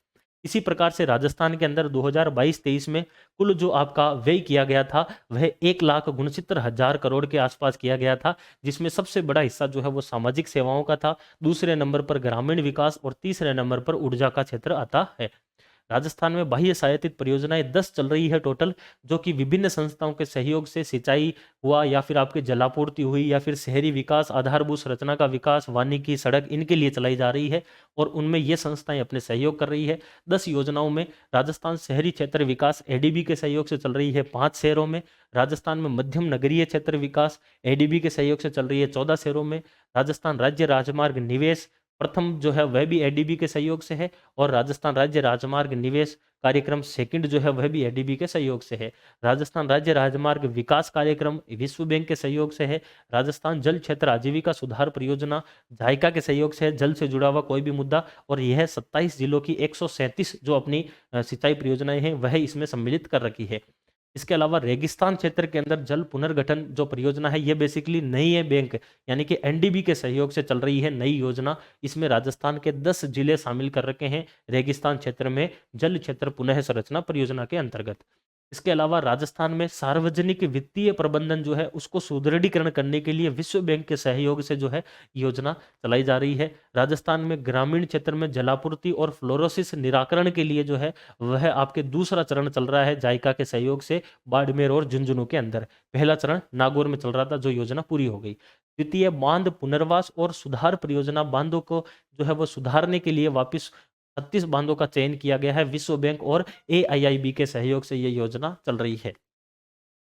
Speaker 1: इसी प्रकार से राजस्थान के अंदर 2022-23 में कुल जो आपका व्यय किया गया था वह 1,69,000 करोड़ के आसपास किया गया था, जिसमें सबसे बड़ा हिस्सा जो है वो सामाजिक सेवाओं का था, दूसरे नंबर पर ग्रामीण विकास और तीसरे नंबर पर ऊर्जा का क्षेत्र आता है। राजस्थान में बाह्य सहायतित परियोजनाएं 10 चल रही है टोटल, जो कि विभिन्न संस्थाओं के सहयोग से सिंचाई हुआ या फिर आपके जलापूर्ति हुई या फिर शहरी विकास, आधारभूत संरचना का विकास, वानिकी, सड़क, इनके लिए चलाई जा रही है और उनमें ये संस्थाएं अपने सहयोग कर रही है। 10 योजनाओं में राजस्थान शहरी क्षेत्र विकास ADB के सहयोग से चल रही है 5 शहरों में। राजस्थान में मध्यम नगरीय क्षेत्र विकास ADB के सहयोग से चल रही है 14 शहरों में। राजस्थान राज्य राजमार्ग निवेश प्रथम जो है वह भी ADB के सहयोग से है, और राजस्थान राज्य राजमार्ग निवेश कार्यक्रम सेकंड जो है वह भी ADB के सहयोग से है। राजस्थान राज्य राजमार्ग विकास कार्यक्रम विश्व बैंक के सहयोग से है। राजस्थान जल क्षेत्र आजीविका सुधार परियोजना जायका के सहयोग से है, जल से जुड़ा हुआ कोई भी मुद्दा, और यह 27 जिलों की 137 जो अपनी सिंचाई परियोजनाएं हैं वह इसमें सम्मिलित कर रखी है। इसके अलावा रेगिस्तान क्षेत्र के अंदर जल पुनर्गठन जो परियोजना है ये बेसिकली नई है बैंक यानी कि NDB के सहयोग से चल रही है नई योजना। इसमें राजस्थान के 10 जिले शामिल कर रखे हैं रेगिस्तान क्षेत्र में जल क्षेत्र पुनः संरचना परियोजना के अंतर्गत। इसके अलावा राजस्थान में सार्वजनिक वित्तीय प्रबंधन जो है उसको सुदृढ़ीकरण करने के लिए विश्व बैंक के सहयोग से जो है योजना चलाई जा रही है। राजस्थान में ग्रामीण क्षेत्र में जलापूर्ति और फ्लोरोसिस निराकरण के लिए जो है वह आपके दूसरा चरण चल रहा है जायका के सहयोग से बाड़मेर और झुंझुनू के अंदर। पहला चरण नागौर में चल रहा था जो योजना पूरी हो गई। द्वितीय बांध पुनर्वास और सुधार परियोजना, बांधों को जो है वो सुधारने के लिए वापिस 36 बांधों का चयन किया गया है। विश्व बैंक और AIIB के सहयोग से यह योजना चल रही है।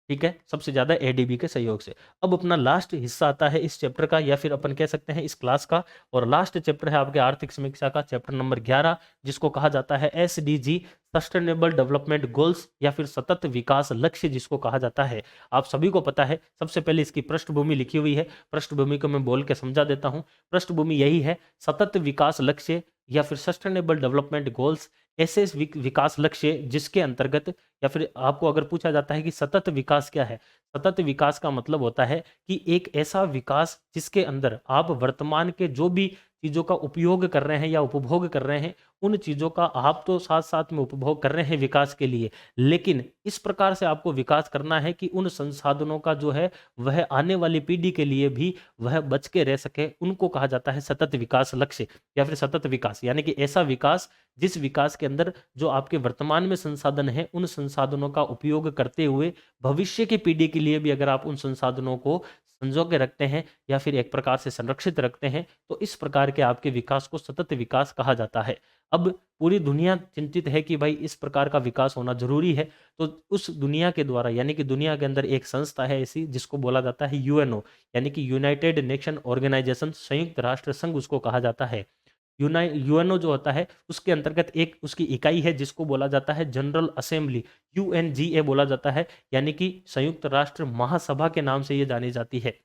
Speaker 1: ठीक है, सबसे ज्यादा ADB के सहयोग से। अब अपना लास्ट हिस्सा आता है इस चैप्टर का या फिर अपन कह सकते हैं इस क्लास का, और लास्ट चैप्टर है आपके आर्थिक समीक्षा का चैप्टर नंबर 11, जिसको कहा जाता है SDG सस्टेनेबल डेवलपमेंट गोल्स या फिर सतत विकास लक्ष्य जिसको कहा जाता है। आप सभी को पता है, सबसे पहले इसकी पृष्ठभूमि लिखी हुई है, पृष्ठभूमि को मैं बोल के समझा देता हूं। पृष्ठभूमि यही है, सतत विकास लक्ष्य या फिर सस्टेनेबल डेवलपमेंट गोल्स ऐसे विकास लक्ष्य जिसके अंतर्गत, या फिर आपको अगर पूछा जाता है कि सतत विकास क्या है, सतत विकास का मतलब होता है कि एक ऐसा विकास जिसके अंदर आप वर्तमान के जो भी चीज़ों का उपयोग कर रहे हैं या उपभोग कर रहे हैं, उन चीज़ों का आप तो साथ-साथ में उपभोग कर रहे हैं विकास के लिए, लेकिन इस प्रकार से आपको विकास करना है कि उन संसाधनों का जो है वह आने वाली पीढ़ी के लिए भी वह बच के रह सके, उनको कहा जाता है सतत विकास लक्ष्य या फिर सतत विकास। यानी कि ऐसा विकास जिस विकास के अंदर जो आपके वर्तमान में संसाधन है, उन संसाधनों का उपयोग करते हुए भविष्य की पीढ़ी के लिए भी अगर आप उन संसाधनों को संजो के रखते हैं या फिर एक प्रकार से संरक्षित रखते हैं, तो इस प्रकार के आपके विकास को सतत विकास कहा जाता है। अब पूरी दुनिया चिंतित है कि भाई इस प्रकार का विकास होना ज़रूरी है, तो उस दुनिया के द्वारा यानी कि दुनिया के अंदर एक संस्था है ऐसी जिसको बोला जाता है यूएनओ, यानी कि यूनाइटेड नेशन ऑर्गेनाइजेशन, संयुक्त राष्ट्र संघ उसको कहा जाता है। यूएनओ जो होता है उसके अंतर्गत एक उसकी इकाई है जिसको बोला जाता है जनरल असेंबली, यूएनजीए बोला जाता है, यानी कि संयुक्त राष्ट्र महासभा के नाम से ये जानी जाती है।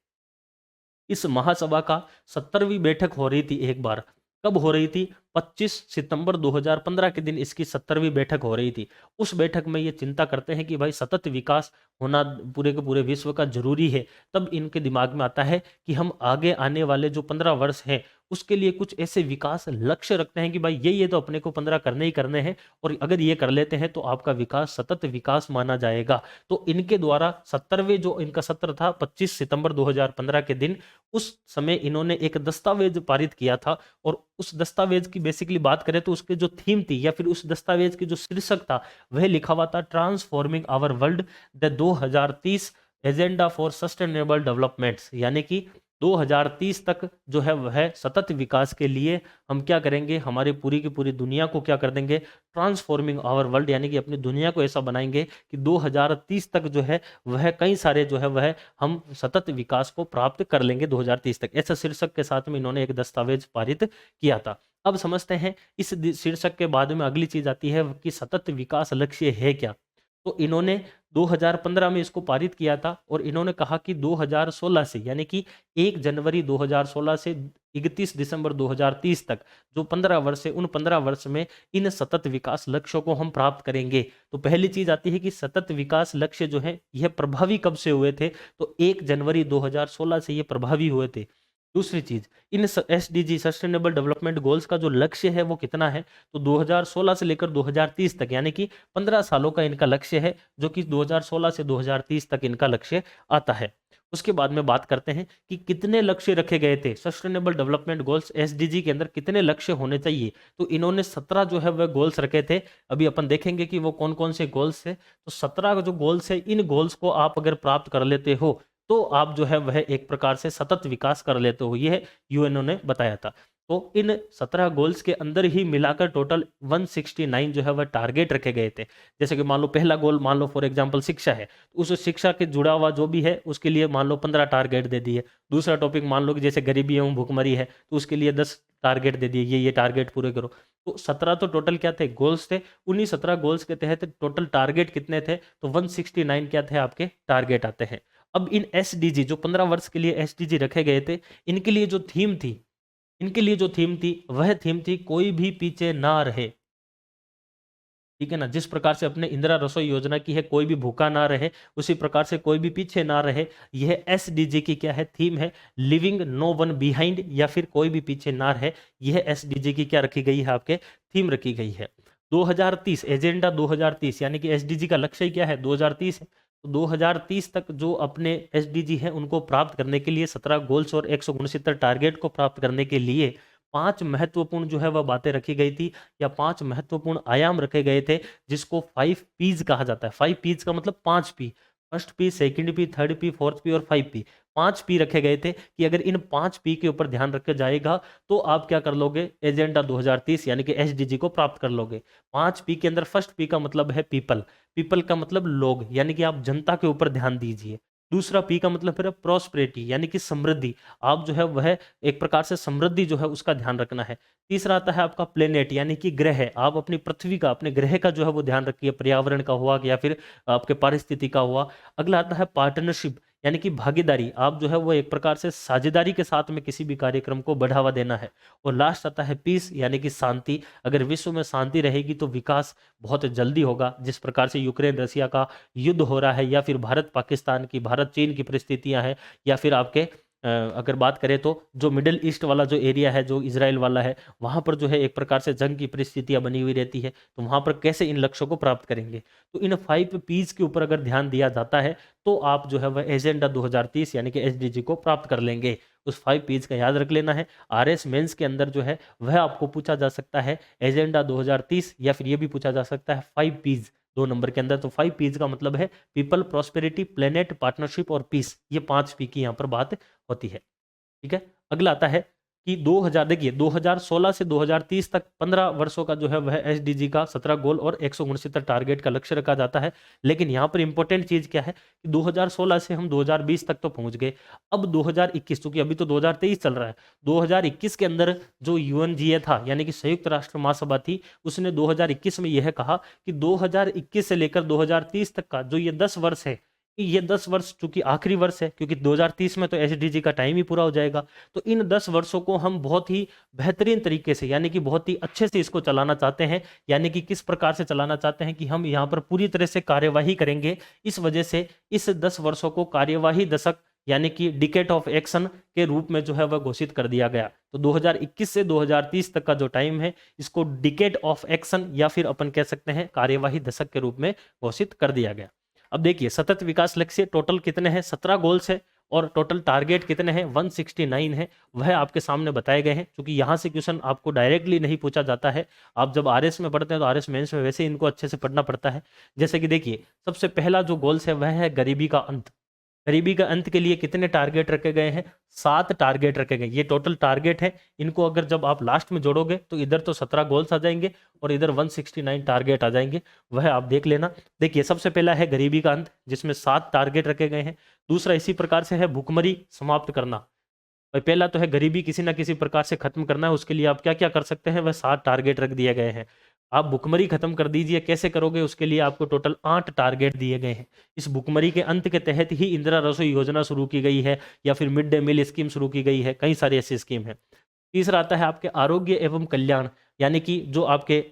Speaker 1: इस महासभा का 70वीं बैठक हो रही थी एक बार। कब हो रही थी? 25 सितंबर 2015 के दिन इसकी 70वीं बैठक हो रही थी। उस बैठक में ये चिंता करते हैं कि भाई सतत विकास होना पूरे के पूरे विश्व का ज़रूरी है। तब इनके दिमाग में आता है कि हम आगे आने वाले जो 15 वर्ष हैं उसके लिए कुछ ऐसे विकास लक्ष्य रखते हैं कि भाई ये तो अपने को 15 करने ही करने हैं, और अगर ये कर लेते हैं तो आपका विकास सतत विकास माना जाएगा। तो इनके द्वारा 70वें जो इनका सत्र था 25 सितंबर 2015 के दिन, उस समय इन्होंने एक दस्तावेज पारित किया था, और उस दस्तावेज की बेसिकली बात करें तो उसके जो थीम थी या फिर उस दस्तावेज की जो शीर्षक था वह लिखा हुआ था transforming our world the 2030 agenda for sustainable developments, यानी कि 2030 तक जो है वह सतत विकास के लिए हम क्या करेंगे, हमारी पूरी की पूरी दुनिया को क्या कर देंगे, ट्रांसफॉर्मिंग आवर वर्ल्ड, यानी कि अपनी दुनिया को ऐसा बनाएंगे कि 2030 तक जो है वह कई सारे जो है वह हम सतत विकास को प्राप्त कर लेंगे 2030 तक। ऐसा शीर्षक के साथ में इन्होंने एक दस्तावेज पारित किया था। अब समझते हैं इस शीर्षक के बाद में अगली चीज आती है कि सतत विकास लक्ष्य है क्या। तो इन्होंने 2015 में इसको पारित किया था, और इन्होंने कहा कि 2016 से यानी कि 1 जनवरी 2016 से 31 दिसंबर 2030 तक जो 15 वर्ष है, उन 15 वर्ष में इन सतत विकास लक्ष्यों को हम प्राप्त करेंगे। तो पहली चीज आती है कि सतत विकास लक्ष्य जो है यह प्रभावी कब से हुए थे, तो 1 जनवरी 2016 से ये प्रभावी हुए थे। दूसरी चीज, इन एसडीजी सस्टेनेबल डेवलपमेंट गोल्स का जो लक्ष्य है वो कितना है, तो 2016 से लेकर 2030 तक यानी कि 15 सालों का इनका लक्ष्य है, जो कि 2016 से 2030 तक इनका लक्ष्य आता है। उसके बाद में बात करते हैं कि कितने लक्ष्य रखे गए थे सस्टेनेबल डेवलपमेंट गोल्स एसडीजी के अंदर, कितने लक्ष्य होने चाहिए। तो इन्होंने 17 जो है वह गोल्स रखे थे। अभी अपन देखेंगे कि वो कौन कौन से गोल्स है। तो 17 जो गोल्स है, इन गोल्स को आप अगर प्राप्त कर लेते हो तो आप जो है वह एक प्रकार से सतत विकास कर लेते हो, यह यूएनओ ने बताया था। तो इन 17 गोल्स के अंदर ही मिलाकर टोटल 169 जो है वह टारगेट रखे गए थे। जैसे कि मान लो पहला गोल मान लो फॉर एग्जांपल शिक्षा है, तो उस शिक्षा के जुड़ा हुआ जो भी है उसके लिए मान लो 15 टारगेट दे दिए। दूसरा टॉपिक मान लो कि जैसे गरीबी एवं भुखमरी है, तो उसके लिए 10 टारगेट दे दिए, ये टारगेट पूरे करो। तो 17 तो टोटल क्या थे, गोल्स थे। उन्हीं 17 गोल्स के तहत टोटल टारगेट कितने थे, तो 169 क्या थे आपके टारगेट आते हैं। अब इन एसडीजी जो 15 वर्ष के लिए एसडीजी रखे गए थे, इनके लिए जो थीम थी, वह थीम थी कोई भी पीछे ना रहे। ठीक है ना, जिस प्रकार से अपने इंदिरा रसोई योजना की है कोई भी भूखा ना रहे, उसी प्रकार से कोई भी पीछे ना रहे, यह एसडीजी की क्या है, थीम है। लिविंग नो वन बिहाइंड, या फिर कोई भी पीछे ना रहे, यह एसडीजी की क्या रखी गई है, आपके थीम रखी गई है। 2030 एजेंडा 2030 यानी कि एसडीजी का लक्ष्य क्या है, 2030 है। तो 2030 तक जो अपने एसडीजी हैं उनको प्राप्त करने के लिए 17 गोल्स और 169 टारगेट को प्राप्त करने के लिए 5 महत्वपूर्ण जो है वह बातें रखी गई थी, या 5 महत्वपूर्ण आयाम रखे गए थे, जिसको 5 पीज कहा जाता है। 5 पीज का मतलब 5 P, first P, second P, third P, fourth P और 5 पी। 5 पी रखे गए थे कि अगर इन 5 पी के ऊपर ध्यान रखा जाएगा तो आप क्या कर लोगे, एजेंडा 2030 यानी कि एसडीजी को प्राप्त कर लोगे। 5 पी के अंदर फर्स्ट पी का मतलब है पीपल, पीपल का मतलब लोग, यानी कि आप जनता के ऊपर ध्यान दीजिए। दूसरा पी का मतलब फिर प्रोस्पेरिटी यानी कि समृद्धि, आप जो है वह एक प्रकार से समृद्धि जो है उसका ध्यान रखना है। तीसरा आता है आपका प्लेनेट यानी कि ग्रह, आप अपनी पृथ्वी का, अपने ग्रह का जो है वो ध्यान रखिए, पर्यावरण का हुआ या फिर आपके पारिस्थिति का हुआ। अगला आता है पार्टनरशिप यानी कि भागीदारी, आप जो है वो एक प्रकार से साझेदारी के साथ में किसी भी कार्यक्रम को बढ़ावा देना है। और लास्ट आता है पीस यानी कि शांति, अगर विश्व में शांति रहेगी तो विकास बहुत जल्दी होगा। जिस प्रकार से यूक्रेन रसिया का युद्ध हो रहा है, या फिर भारत पाकिस्तान की, भारत चीन की परिस्थितियां हैं, या फिर आपके अगर बात करें तो जो मिडिल ईस्ट वाला जो एरिया है, जो इजराइल वाला है, वहाँ पर जो है एक प्रकार से जंग की परिस्थितियाँ बनी हुई रहती है, तो वहाँ पर कैसे इन लक्ष्यों को प्राप्त करेंगे। तो इन 5 पीस के ऊपर अगर ध्यान दिया जाता है तो आप जो है वह एजेंडा 2030 यानी कि एसडीजी को प्राप्त कर लेंगे। उस 5 पीस का याद रख लेना है। आरएस मेंस के अंदर जो है वह आपको पूछा जा सकता है एजेंडा 2030, या फिर ये भी पूछा जा सकता है 5 पीस 2 नंबर के अंदर। तो 5 पीस का मतलब है पीपल, प्रॉस्पेरिटी, प्लेनेट, पार्टनरशिप और पीस। ये 5 पी की यहाँ पर बात होती है। ठीक है। अगला आता है कि 2000, देखिए 2016 से 2030 तक 15 वर्षों का जो है वह एसडीजी का 17 गोल और 169 टारगेट का लक्ष्य रखा जाता है। लेकिन यहाँ पर इंपॉर्टेंट चीज क्या है कि 2016 से हम 2020 तक तो पहुंच गए। अब 2021, क्योंकि अभी तो 2023 चल रहा है, 2021 के अंदर जो यूएनजीए था यानी कि संयुक्त राष्ट्र महासभा थी, उसने 2021 में यह कहा कि 2021 से लेकर 2030 तक का जो ये 10 वर्ष है, ये 10 वर्ष चूंकि आखिरी वर्ष है, क्योंकि 2030 में तो एसडीजी का टाइम ही पूरा हो जाएगा, तो इन 10 वर्षों को हम बहुत ही बेहतरीन तरीके से यानी कि बहुत ही अच्छे से इसको चलाना चाहते हैं। यानी कि किस प्रकार से चलाना चाहते हैं कि हम यहाँ पर पूरी तरह से कार्यवाही करेंगे। इस वजह से इस 10 वर्षों को कार्यवाही दशक यानी कि डिकेड ऑफ एक्शन के रूप में जो है वह घोषित कर दिया गया। तो 2021 से 2030 तक का जो टाइम है, इसको डिकेड ऑफ एक्शन या फिर अपन कह सकते हैं कार्यवाही दशक के रूप में घोषित कर दिया गया। अब देखिए सतत विकास लक्ष्य टोटल कितने हैं, 17 गोल्स है, और टोटल टारगेट कितने हैं, 169 है, वह आपके सामने बताए गए हैं। क्योंकि यहाँ से क्वेश्चन आपको डायरेक्टली नहीं पूछा जाता है, आप जब आरएस में पढ़ते हैं तो आरएस मेंस में वैसे इनको अच्छे से पढ़ना पड़ता है। जैसे कि देखिए सबसे पहला जो गोल्स है वह है गरीबी का अंत। गरीबी का अंत के लिए कितने टारगेट रखे गए हैं, 7 टारगेट रखे गए। ये टोटल टारगेट है, इनको अगर जब आप लास्ट में जोड़ोगे तो इधर तो 17 गोल्स आ जाएंगे और इधर 169 टारगेट आ जाएंगे, वह आप देख लेना। देखिए सबसे पहला है गरीबी का अंत, जिसमें 7 टारगेट रखे गए हैं। दूसरा इसी प्रकार से है भूखमरी समाप्त करना। भाई पहला तो है गरीबी किसी ना किसी प्रकार से खत्म करना है, उसके लिए आप क्या क्या कर सकते हैं, वह 7 टारगेट रख दिए गए हैं। आप भुखमरी खत्म कर दीजिए, कैसे करोगे, उसके लिए आपको टोटल 8 टारगेट दिए गए हैं। इस भुखमरी के अंत के तहत ही इंदिरा रसोई योजना शुरू की गई है, या फिर मिड डे मील स्कीम शुरू की गई है, कई सारी ऐसी स्कीम है। तीसरा आता है आपके आरोग्य एवं कल्याण, यानी कि जो आपके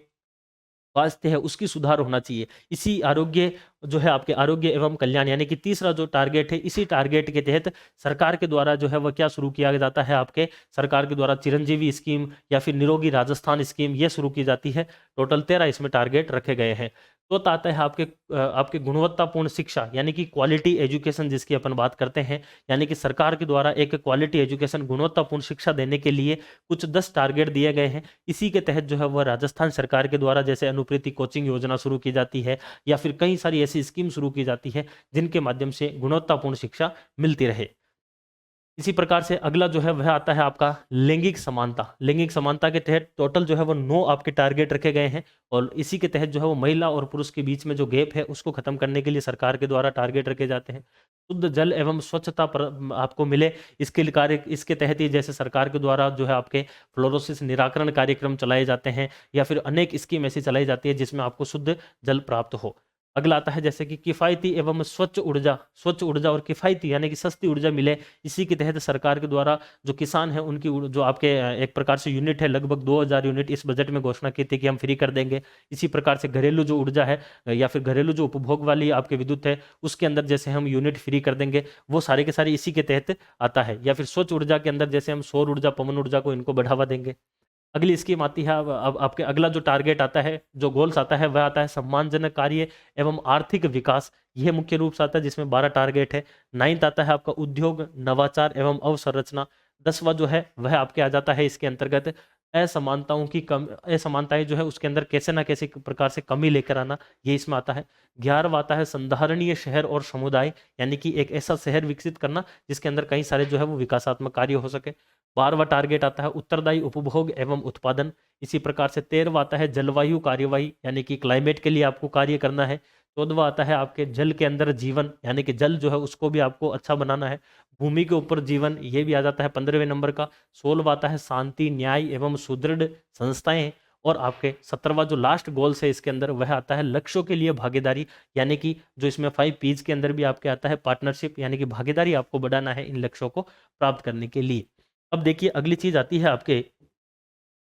Speaker 1: स्वास्थ्य है उसकी सुधार होना चाहिए। इसी आरोग्य जो है आपके आरोग्य एवं कल्याण यानी कि तीसरा जो टारगेट है, इसी टारगेट के तहत सरकार के द्वारा जो है वह क्या शुरू किया जाता है, आपके सरकार के द्वारा चिरंजीवी स्कीम या फिर निरोगी राजस्थान स्कीम ये शुरू की जाती है। टोटल 13 इसमें टारगेट रखे गए हैं। तो आता है आपके गुणवत्तापूर्ण शिक्षा यानी कि क्वालिटी एजुकेशन जिसकी अपन बात करते हैं, यानी कि सरकार के द्वारा एक क्वालिटी एजुकेशन गुणवत्तापूर्ण शिक्षा देने के लिए कुछ 10 टारगेट दिए गए हैं। इसी के तहत जो है वह राजस्थान सरकार के द्वारा जैसे अनुप्रीति कोचिंग योजना शुरू की जाती है, या फिर कई सारी ऐसी स्कीम शुरू की जाती है जिनके माध्यम से गुणवत्तापूर्ण शिक्षा मिलती रहे। इसी प्रकार से अगला जो है वह आता है आपका लैंगिक समानता। लैंगिक समानता के तहत टोटल जो है वो 9 आपके टारगेट रखे गए हैं, और इसी के तहत जो है वो महिला और पुरुष के बीच में जो गैप है उसको खत्म करने के लिए सरकार के द्वारा टारगेट रखे जाते हैं। शुद्ध जल एवं स्वच्छता पर आपको मिले, इसके कार्य इसके तहत ही जैसे सरकार के द्वारा जो है आपके फ्लोरोसिस निराकरण कार्यक्रम चलाए जाते हैं, या फिर अनेक स्कीम ऐसी चलाई जाती है जिसमें आपको शुद्ध जल प्राप्त हो। अगला आता है जैसे कि किफ़ायती एवं स्वच्छ ऊर्जा और किफ़ायती यानी कि सस्ती ऊर्जा मिले। इसी के तहत सरकार के द्वारा जो किसान है उनकी जो आपके एक प्रकार से यूनिट है, लगभग 2000 यूनिट इस बजट में घोषणा की थी कि हम फ्री कर देंगे। इसी प्रकार से घरेलू जो ऊर्जा है या फिर घरेलू जो उपभोग वाली आपके विद्युत है उसके अंदर जैसे हम यूनिट फ्री कर देंगे, वो सारे के सारे इसी के तहत आता है। या फिर स्वच्छ ऊर्जा के अंदर जैसे हम सौर ऊर्जा, पवन ऊर्जा को इनको बढ़ावा देंगे। अगली स्कीम आती है, अब आपके अगला जो टारगेट आता है, जो गोल्स आता है, वह आता है सम्मानजनक कार्य एवं आर्थिक विकास। यह मुख्य रूप से आता है जिसमें 12 टारगेट है। 9th आता है आपका उद्योग, नवाचार एवं अवसंरचना। 10वां जो है वह आपके आ जाता है इसके अंतर्गत असमानताएं जो है उसके अंदर कैसे ना कैसे प्रकार से कमी लेकर आना, ये इसमें आता है। 11वां आता है संधारणीय शहर और समुदाय, यानी कि एक ऐसा शहर विकसित करना जिसके अंदर कई सारे जो है वो विकासात्मक कार्य हो सके। 12वां टारगेट आता है उत्तरदायी उपभोग एवं उत्पादन। इसी प्रकार से 13वां आता है जलवायु कार्यवाही, यानी कि क्लाइमेट के लिए आपको कार्य करना है। 14वां आता है आपके जल के अंदर जीवन, यानी कि जल जो है उसको भी आपको अच्छा बनाना है। भूमि के ऊपर जीवन, ये भी आ जाता है 15वें नंबर का। 16वां आता है शांति, न्याय एवं सुदृढ़ संस्थाएं। और आपके 17वां जो लास्ट गोल्स है इसके अंदर वह आता है लक्ष्यों के लिए भागीदारी, यानी कि जो इसमें 5 पीज के अंदर भी आपके आता है पार्टनरशिप, यानी कि भागीदारी आपको बढ़ाना है इन लक्ष्यों को प्राप्त करने के लिए। अब देखिए अगली चीज आती है आपके,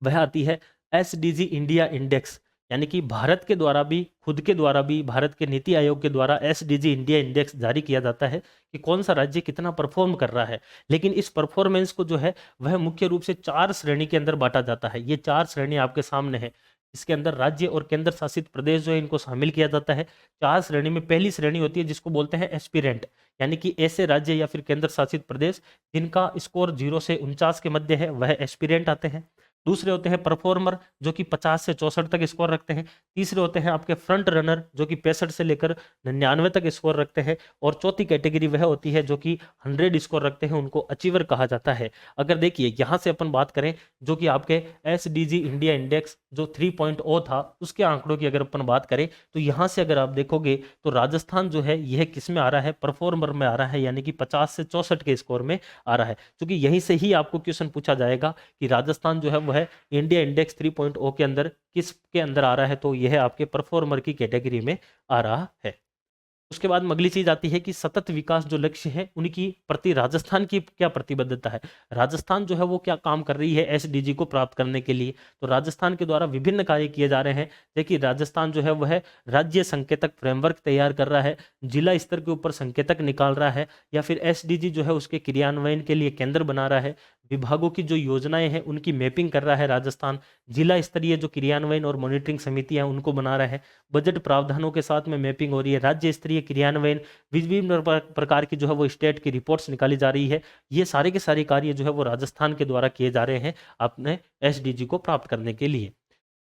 Speaker 1: वह आती है एसडीजी इंडिया इंडेक्स। यानी कि भारत के द्वारा भी, खुद के द्वारा भी, भारत के नीति आयोग के द्वारा एसडीजी इंडिया इंडेक्स जारी किया जाता है कि कौन सा राज्य कितना परफॉर्म कर रहा है। लेकिन इस परफॉर्मेंस को जो है वह मुख्य रूप से 4 श्रेणी के अंदर बांटा जाता है। ये 4 श्रेणी आपके सामने है। इसके अंदर राज्य और केंद्र शासित प्रदेश जो है इनको शामिल किया जाता है। 4 श्रेणी में पहली श्रेणी होती है जिसको बोलते हैं एस्पिरेंट, यानी कि ऐसे राज्य या फिर केंद्र शासित प्रदेश जिनका स्कोर 0 से 49 के मध्य है, वह एस्पिरेंट आते हैं। दूसरे होते हैं परफॉर्मर जो कि 50 से 64 तक स्कोर रखते हैं। तीसरे होते हैं आपके फ्रंट रनर जो कि 65 से लेकर 99 तक स्कोर रखते हैं। और चौथी कैटेगरी वह होती है जो कि 100 स्कोर रखते हैं, उनको अचीवर कहा जाता है। अगर देखिए यहाँ से अपन बात करें जो कि आपके एसडीजी इंडिया इंडेक्स जो 3.0 था उसके आंकड़ों की अगर अपन बात करें तो यहाँ से अगर आप देखोगे तो राजस्थान जो है यह किस में आ रहा है, परफॉर्मर में आ रहा है, यानी कि 50 से 64 के स्कोर में आ रहा है। क्योंकि यहीं से ही आपको क्वेश्चन पूछा जाएगा कि राजस्थान जो है वह इंडिया इंडेक्स 3.0 के अंदर किस के अंदर आ रहा है, तो यह आपके परफॉर्मर की कैटेगरी में आ रहा है। उसके बाद अगली चीज आती है कि सतत विकास जो लक्ष्य है उनकी प्रति राजस्थान की क्या प्रतिबद्धता है। राजस्थान जो है वो क्या काम कर रही है एसडीजी को प्राप्त करने के लिए। तो राजस्थान के द्वारा विभिन्न कार्य किए जा रहे हैं। देखिए राजस्थान जो है वह राज्य संकेतक फ्रेमवर्क तैयार कर रहा है, जिला स्तर के ऊपर संकेतक निकाल रहा है, या फिर एसडीजी जो है उसके क्रियान्वयन के लिए केंद्र बना रहा है, विभागों की जो योजनाएं हैं उनकी मैपिंग कर रहा है राजस्थान, जिला स्तरीय जो क्रियान्वयन और मॉनिटरिंग समितियां उनको बना रहा है, बजट प्रावधानों के साथ में मैपिंग हो रही है, राज्य स्तरीय क्रियान्वयन, विभिन्न प्रकार की जो है वो स्टेट की रिपोर्ट्स निकाली जा रही है। ये सारे के सारे कार्य जो है वो राजस्थान के द्वारा किए जा रहे हैं अपने एसडीजी को प्राप्त करने के लिए।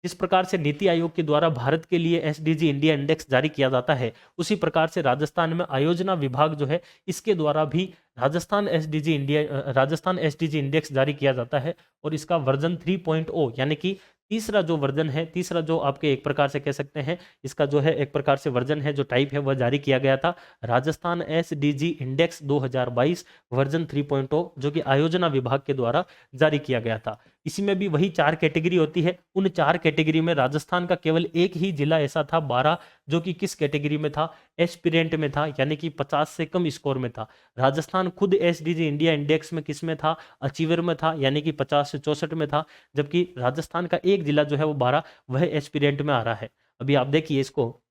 Speaker 1: जिस प्रकार से नीति आयोग के द्वारा भारत के लिए एसडीजी इंडिया इंडेक्स जारी किया जाता है, उसी प्रकार से राजस्थान में आयोजना विभाग जो है इसके द्वारा भी राजस्थान एसडीजी इंडेक्स जारी किया जाता है। और इसका वर्जन 3.0 यानी कि तीसरा जो वर्जन है, तीसरा जो आपके एक प्रकार से कह सकते हैं इसका जो है एक प्रकार से वर्जन है, जो टाइप है वह जारी किया गया था। राजस्थान एसडीजी इंडेक्स 2022 वर्जन 3.0 जो कि आयोजना विभाग के द्वारा जारी किया गया था। इसी में भी वही 4 कैटेगरी होती है। उन 4 कैटेगरी में राजस्थान का केवल एक ही जिला ऐसा था 12 जो कि किस कैटेगरी में था, एस्पिरेंट में था, यानी कि 50 से कम स्कोर में था। राजस्थान खुद एसडीजी इंडिया इंडेक्स में किस में था, अचीवर में था, यानी कि 50 से 64 में था। जबकि राजस्थान का एक जिला जो है वो 12 वह एस्पिरेंट में आ रहा है। अभी आप देखिए इसको,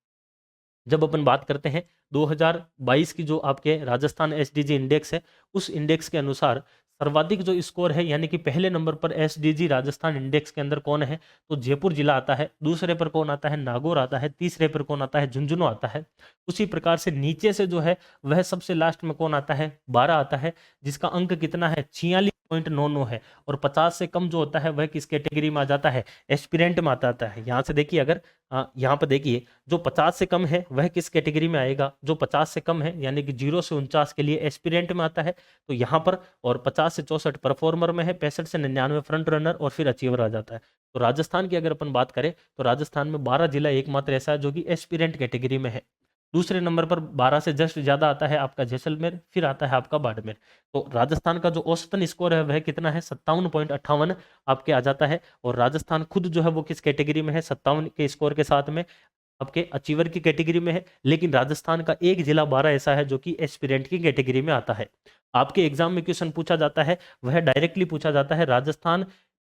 Speaker 1: जब अपन बात करते हैं 2022 की जो आपके राजस्थान एसडीजी इंडेक्स है, उस इंडेक्स के अनुसार सर्वाधिक जो स्कोर है, यानी कि पहले नंबर पर एसडीजी राजस्थान इंडेक्स के अंदर कौन है, तो जयपुर जिला आता है। दूसरे पर कौन आता है, नागौर आता है। तीसरे पर कौन आता है, झुंझुनू आता है। उसी प्रकार से नीचे से जो है वह सबसे लास्ट में कौन आता है, 12 आता है, जिसका अंक कितना है, 46.99 है। और 50 से कम जो होता है वह किस कैटेगरी में आ जाता है, एस्पिरेंट में आता है। यहाँ से देखिए, अगर यहाँ पर देखिए जो 50 से कम है वह किस कैटेगरी में आएगा, जो 50 से कम है यानी कि 0 से 49 के लिए एस्पिरेंट में आता है, तो यहाँ पर। और 50 से 64 परफॉर्मर में है, 65 से 99 फ्रंट रनर, और फिर अचीवर आ जाता है। तो राजस्थान की अगर अपन बात करें तो राजस्थान में 12 जिला एकमात्र ऐसा है जो कि एस्पिरेंट कैटेगरी में है। दूसरे नंबर पर 12 से जस्ट ज्यादा आता है आपका जैसलमेर, फिर आता है आपका बाड़मेर। तो राजस्थान का जो औसतन स्कोर है वह कितना है, 57.58 आपके आ जाता है। और राजस्थान खुद जो है वो किस कैटेगरी में है, 57 के स्कोर के साथ में आपके अचीवर की कैटेगरी में है। लेकिन राजस्थान का एक जिला 12 ऐसा है जो कि एस्पिरेंट की कैटेगरी में आता है। आपके एग्जाम में क्वेश्चन पूछा जाता है, वह डायरेक्टली पूछा जाता है राजस्थान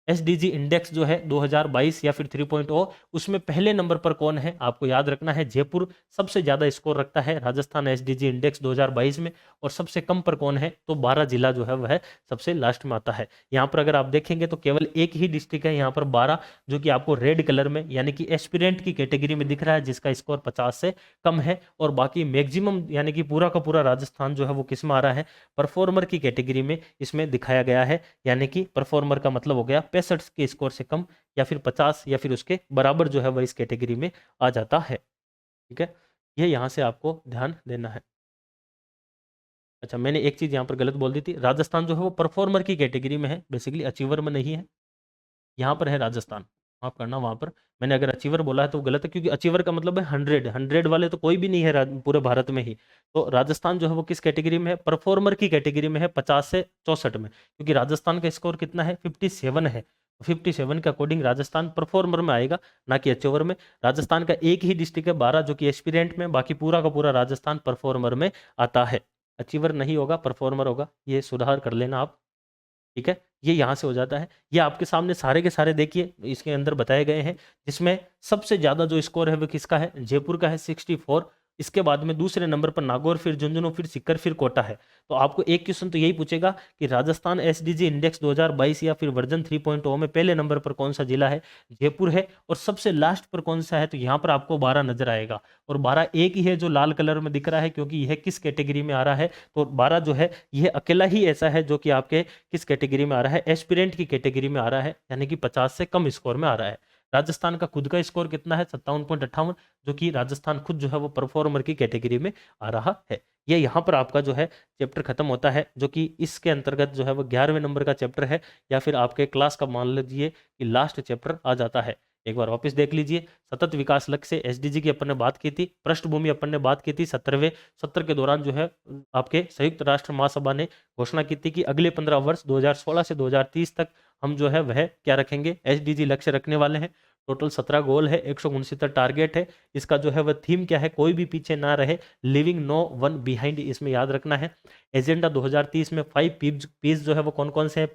Speaker 1: एसडीजी इंडेक्स जो है 2022 या फिर 3.0, उसमें पहले नंबर पर कौन है, आपको याद रखना है जयपुर सबसे ज्यादा स्कोर रखता है राजस्थान एसडीजी इंडेक्स 2022 में। और सबसे कम पर कौन है, तो 12 जिला जो है वह सबसे लास्ट में आता है। यहाँ पर अगर आप देखेंगे तो केवल एक ही डिस्ट्रिक्ट है यहाँ पर 12 जो कि आपको रेड कलर में यानी कि एस्पिरेंट की कैटेगरी में दिख रहा है, जिसका स्कोर 50 से कम है। और बाकी मैक्सिमम यानी कि पूरा का पूरा राजस्थान जो है वो किस में आ रहा है, परफॉर्मर की कैटेगरी में इसमें दिखाया गया है। यानी कि परफॉर्मर का मतलब हो गया 65 के स्कोर से कम या फिर 50 या फिर उसके बराबर जो है वह इस कैटेगरी में आ जाता है। ठीक है, ये यहां से आपको ध्यान देना है। अच्छा, मैंने एक चीज यहां पर गलत बोल दी थी, राजस्थान जो है वो परफॉर्मर की कैटेगरी में है, बेसिकली अचीवर में नहीं है। यहाँ पर है राजस्थान, आप करना वहां पर। मैंने अगर अचीवर बोला है तो वो गलत है, क्योंकि अचीवर का मतलब है 100 वाले तो कोई भी नहीं है पूरे भारत में ही। तो राजस्थान जो है वो किस कैटेगरी में है, परफॉर्मर की कैटेगरी में है, 50 से 64 में। क्योंकि राजस्थान का स्कोर कितना है, 57 है। 57 के अकॉर्डिंग राजस्थान परफॉर्मर में आएगा, ना कि अचीवर में। राजस्थान का एक ही डिस्ट्रिक्ट है 12 जो कि एस्पिरेंट में, बाकी पूरा का पूरा राजस्थान परफॉर्मर में आता है। अचीवर नहीं होगा, परफॉर्मर होगा, ये सुधार कर लेना आप। ठीक है, ये यहाँ से हो जाता है। ये आपके सामने सारे के सारे देखिए इसके अंदर बताए गए हैं, जिसमें सबसे ज़्यादा जो स्कोर है वो किसका है, जयपुर का है 64। इसके बाद में दूसरे नंबर पर नागौर, फिर झुंझुनू, फिर सीकर, फिर कोटा है। तो आपको एक क्वेश्चन तो यही पूछेगा कि राजस्थान एसडीजी इंडेक्स 2022 या फिर वर्जन 3.0 में पहले नंबर पर कौन सा जिला है, जयपुर है। और सबसे लास्ट पर कौन सा है, तो यहाँ पर आपको 12 नजर आएगा। और 12 एक ही है जो लाल कलर में दिख रहा है, क्योंकि यह किस कैटेगरी में आ रहा है, तो 12 जो है यह अकेला ही ऐसा है जो कि आपके किस कैटेगरी में आ रहा है, एस्पिरेंट की कैटेगरी में आ रहा है, यानी कि 50 से कम स्कोर में आ रहा है। राजस्थान का खुद का स्कोर कितना है, 57.58, जो कि राजस्थान खुद जो है वो परफॉर्मर की कैटेगरी में आ रहा है। ये यहाँ पर आपका जो है चैप्टर खत्म होता है, जो कि इसके अंतर्गत जो है वो 11वें नंबर का चैप्टर है, या फिर आपके क्लास का मान लीजिए कि लास्ट चैप्टर आ जाता है। एक बार वापस देख लीजिए, सतत विकास लक्ष्य से एसडीजी की अपन ने बात की थी, पृष्ठभूमि अपन ने बात की थी, 17वें सत्र के दौरान जो है आपके संयुक्त राष्ट्र महासभा ने घोषणा की थी कि अगले 15 वर्ष 2016 से 2030 तक हम जो है वह क्या रखेंगे, एसडीजी लक्ष्य रखने वाले हैं। टोटल 17 गोल है, 169 टारगेट है। इसका जो है वह थीम क्या है, कोई भी पीछे ना रहे, लिविंग नो वन बिहाइंड, इसमें याद रखना है। एजेंडा 2030 में 5 पीस जो है वो कौन कौन से हैं,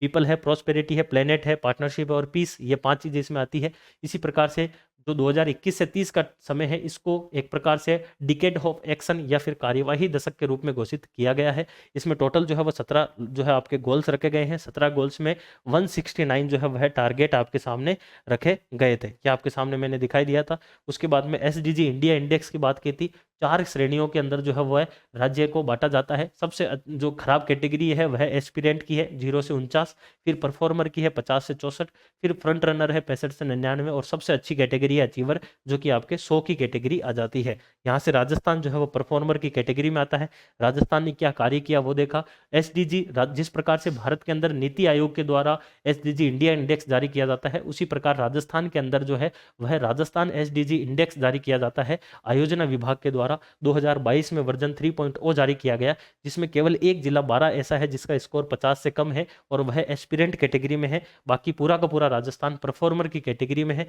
Speaker 1: पीपल है, प्रोस्पेरिटी है, प्लेनेट है, पार्टनरशिप है और पीस, ये 5 चीजें इसमें आती है। इसी प्रकार से जो 2021 से 30 का समय है, इसको एक प्रकार से डिकेड ऑफ एक्शन या फिर कार्यवाही दशक के रूप में घोषित किया गया है। इसमें टोटल जो है वो 17 जो है आपके गोल्स रखे गए हैं। 17 गोल्स में 169 जो है वह टारगेट आपके सामने रखे गए थे, क्या आपके सामने मैंने दिखाई दिया था। उसके बाद में एसडीजी इंडिया इंडेक्स की बात की थी। 4 श्रेणियों के अंदर जो है वह राज्य को बांटा जाता है। सबसे जो खराब कैटेगरी है वह एस्पिरेंट की है 0 से 49, फिर परफॉर्मर की है 50 से 64, फिर फ्रंट रनर है 65 से 99, और सबसे अच्छी कैटेगरी है अचीवर, जो कि आपके 100 की कैटेगरी आ जाती है। यहाँ से राजस्थान जो है वो परफॉर्मर की कैटेगरी में आता है। राजस्थान ने क्या कार्य किया वो देखा। एसडीजी जिस प्रकार से भारत के अंदर नीति आयोग के द्वारा एसडीजी इंडिया इंडेक्स जारी किया जाता है, उसी प्रकार राजस्थान के अंदर जो है वह राजस्थान एसडीजी इंडेक्स जारी किया जाता है आयोजना विभाग के द्वारा। 2022 में वर्जन 3.0 जारी किया गया, जिसमें केवल एक जिला 12 ऐसा है जिसका स्कोर 50 से कम है और वह एस्पिरेंट कैटेगरी में है। बाकी पूरा का पूरा राजस्थान परफॉर्मर की कैटेगरी में है।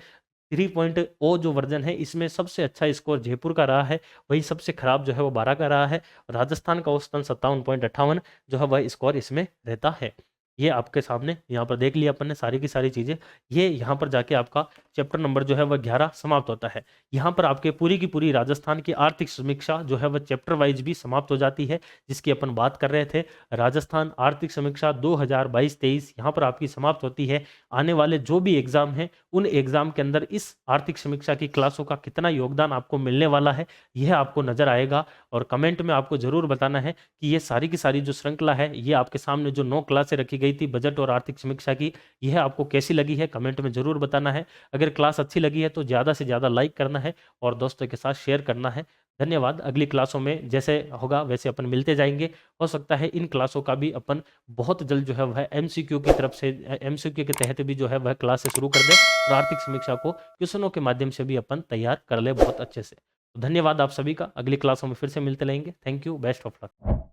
Speaker 1: 3.0 जो वर्जन है, इसमें सबसे अच्छा स्कोर जयपुर का रहा है, वही सबसे खराब जो है वो 12 का रहा है। राजस्थान का औसतन 57.58 जो है वह स्कोर इसमें रहता है। ये आपके सामने यहाँ पर देख लिया अपन ने सारी की सारी चीजें। ये यहाँ पर जाके आपका चैप्टर नंबर जो है वह 11 समाप्त होता है। यहाँ पर आपके पूरी की पूरी राजस्थान की आर्थिक समीक्षा जो है वह चैप्टर वाइज भी समाप्त हो जाती है, जिसकी अपन बात कर रहे थे। राजस्थान आर्थिक समीक्षा 2022-23 यहाँ पर आपकी समाप्त होती है। आने वाले जो भी एग्जाम हैं, उन एग्जाम के अंदर इस आर्थिक समीक्षा की क्लासों का कितना योगदान आपको मिलने वाला है, यह आपको नजर आएगा। और कमेंट में आपको जरूर बताना है कि ये सारी की सारी जो श्रृंखला है, ये आपके सामने जो 9 क्लासें रखी गई थी बजट और आर्थिक समीक्षा की, यह आपको कैसी लगी है, कमेंट में जरूर बताना है। अगर क्लास अच्छी लगी है तो ज़्यादा से ज़्यादा लाइक करना है और दोस्तों के साथ शेयर करना है। धन्यवाद। अगली क्लासों में जैसे होगा वैसे अपन मिलते जाएंगे। हो सकता है इन क्लासों का भी अपन बहुत जल्द जो है वह एमसीक्यू की तरफ से, एमसीक्यू के तहत भी जो है वह क्लास शुरू कर दे और आर्थिक समीक्षा को क्वेश्चनों के माध्यम से भी अपन तैयार कर ले बहुत अच्छे से। धन्यवाद आप सभी का। अगली क्लासों में फिर से मिलते रहेंगे। Thank you, best of luck.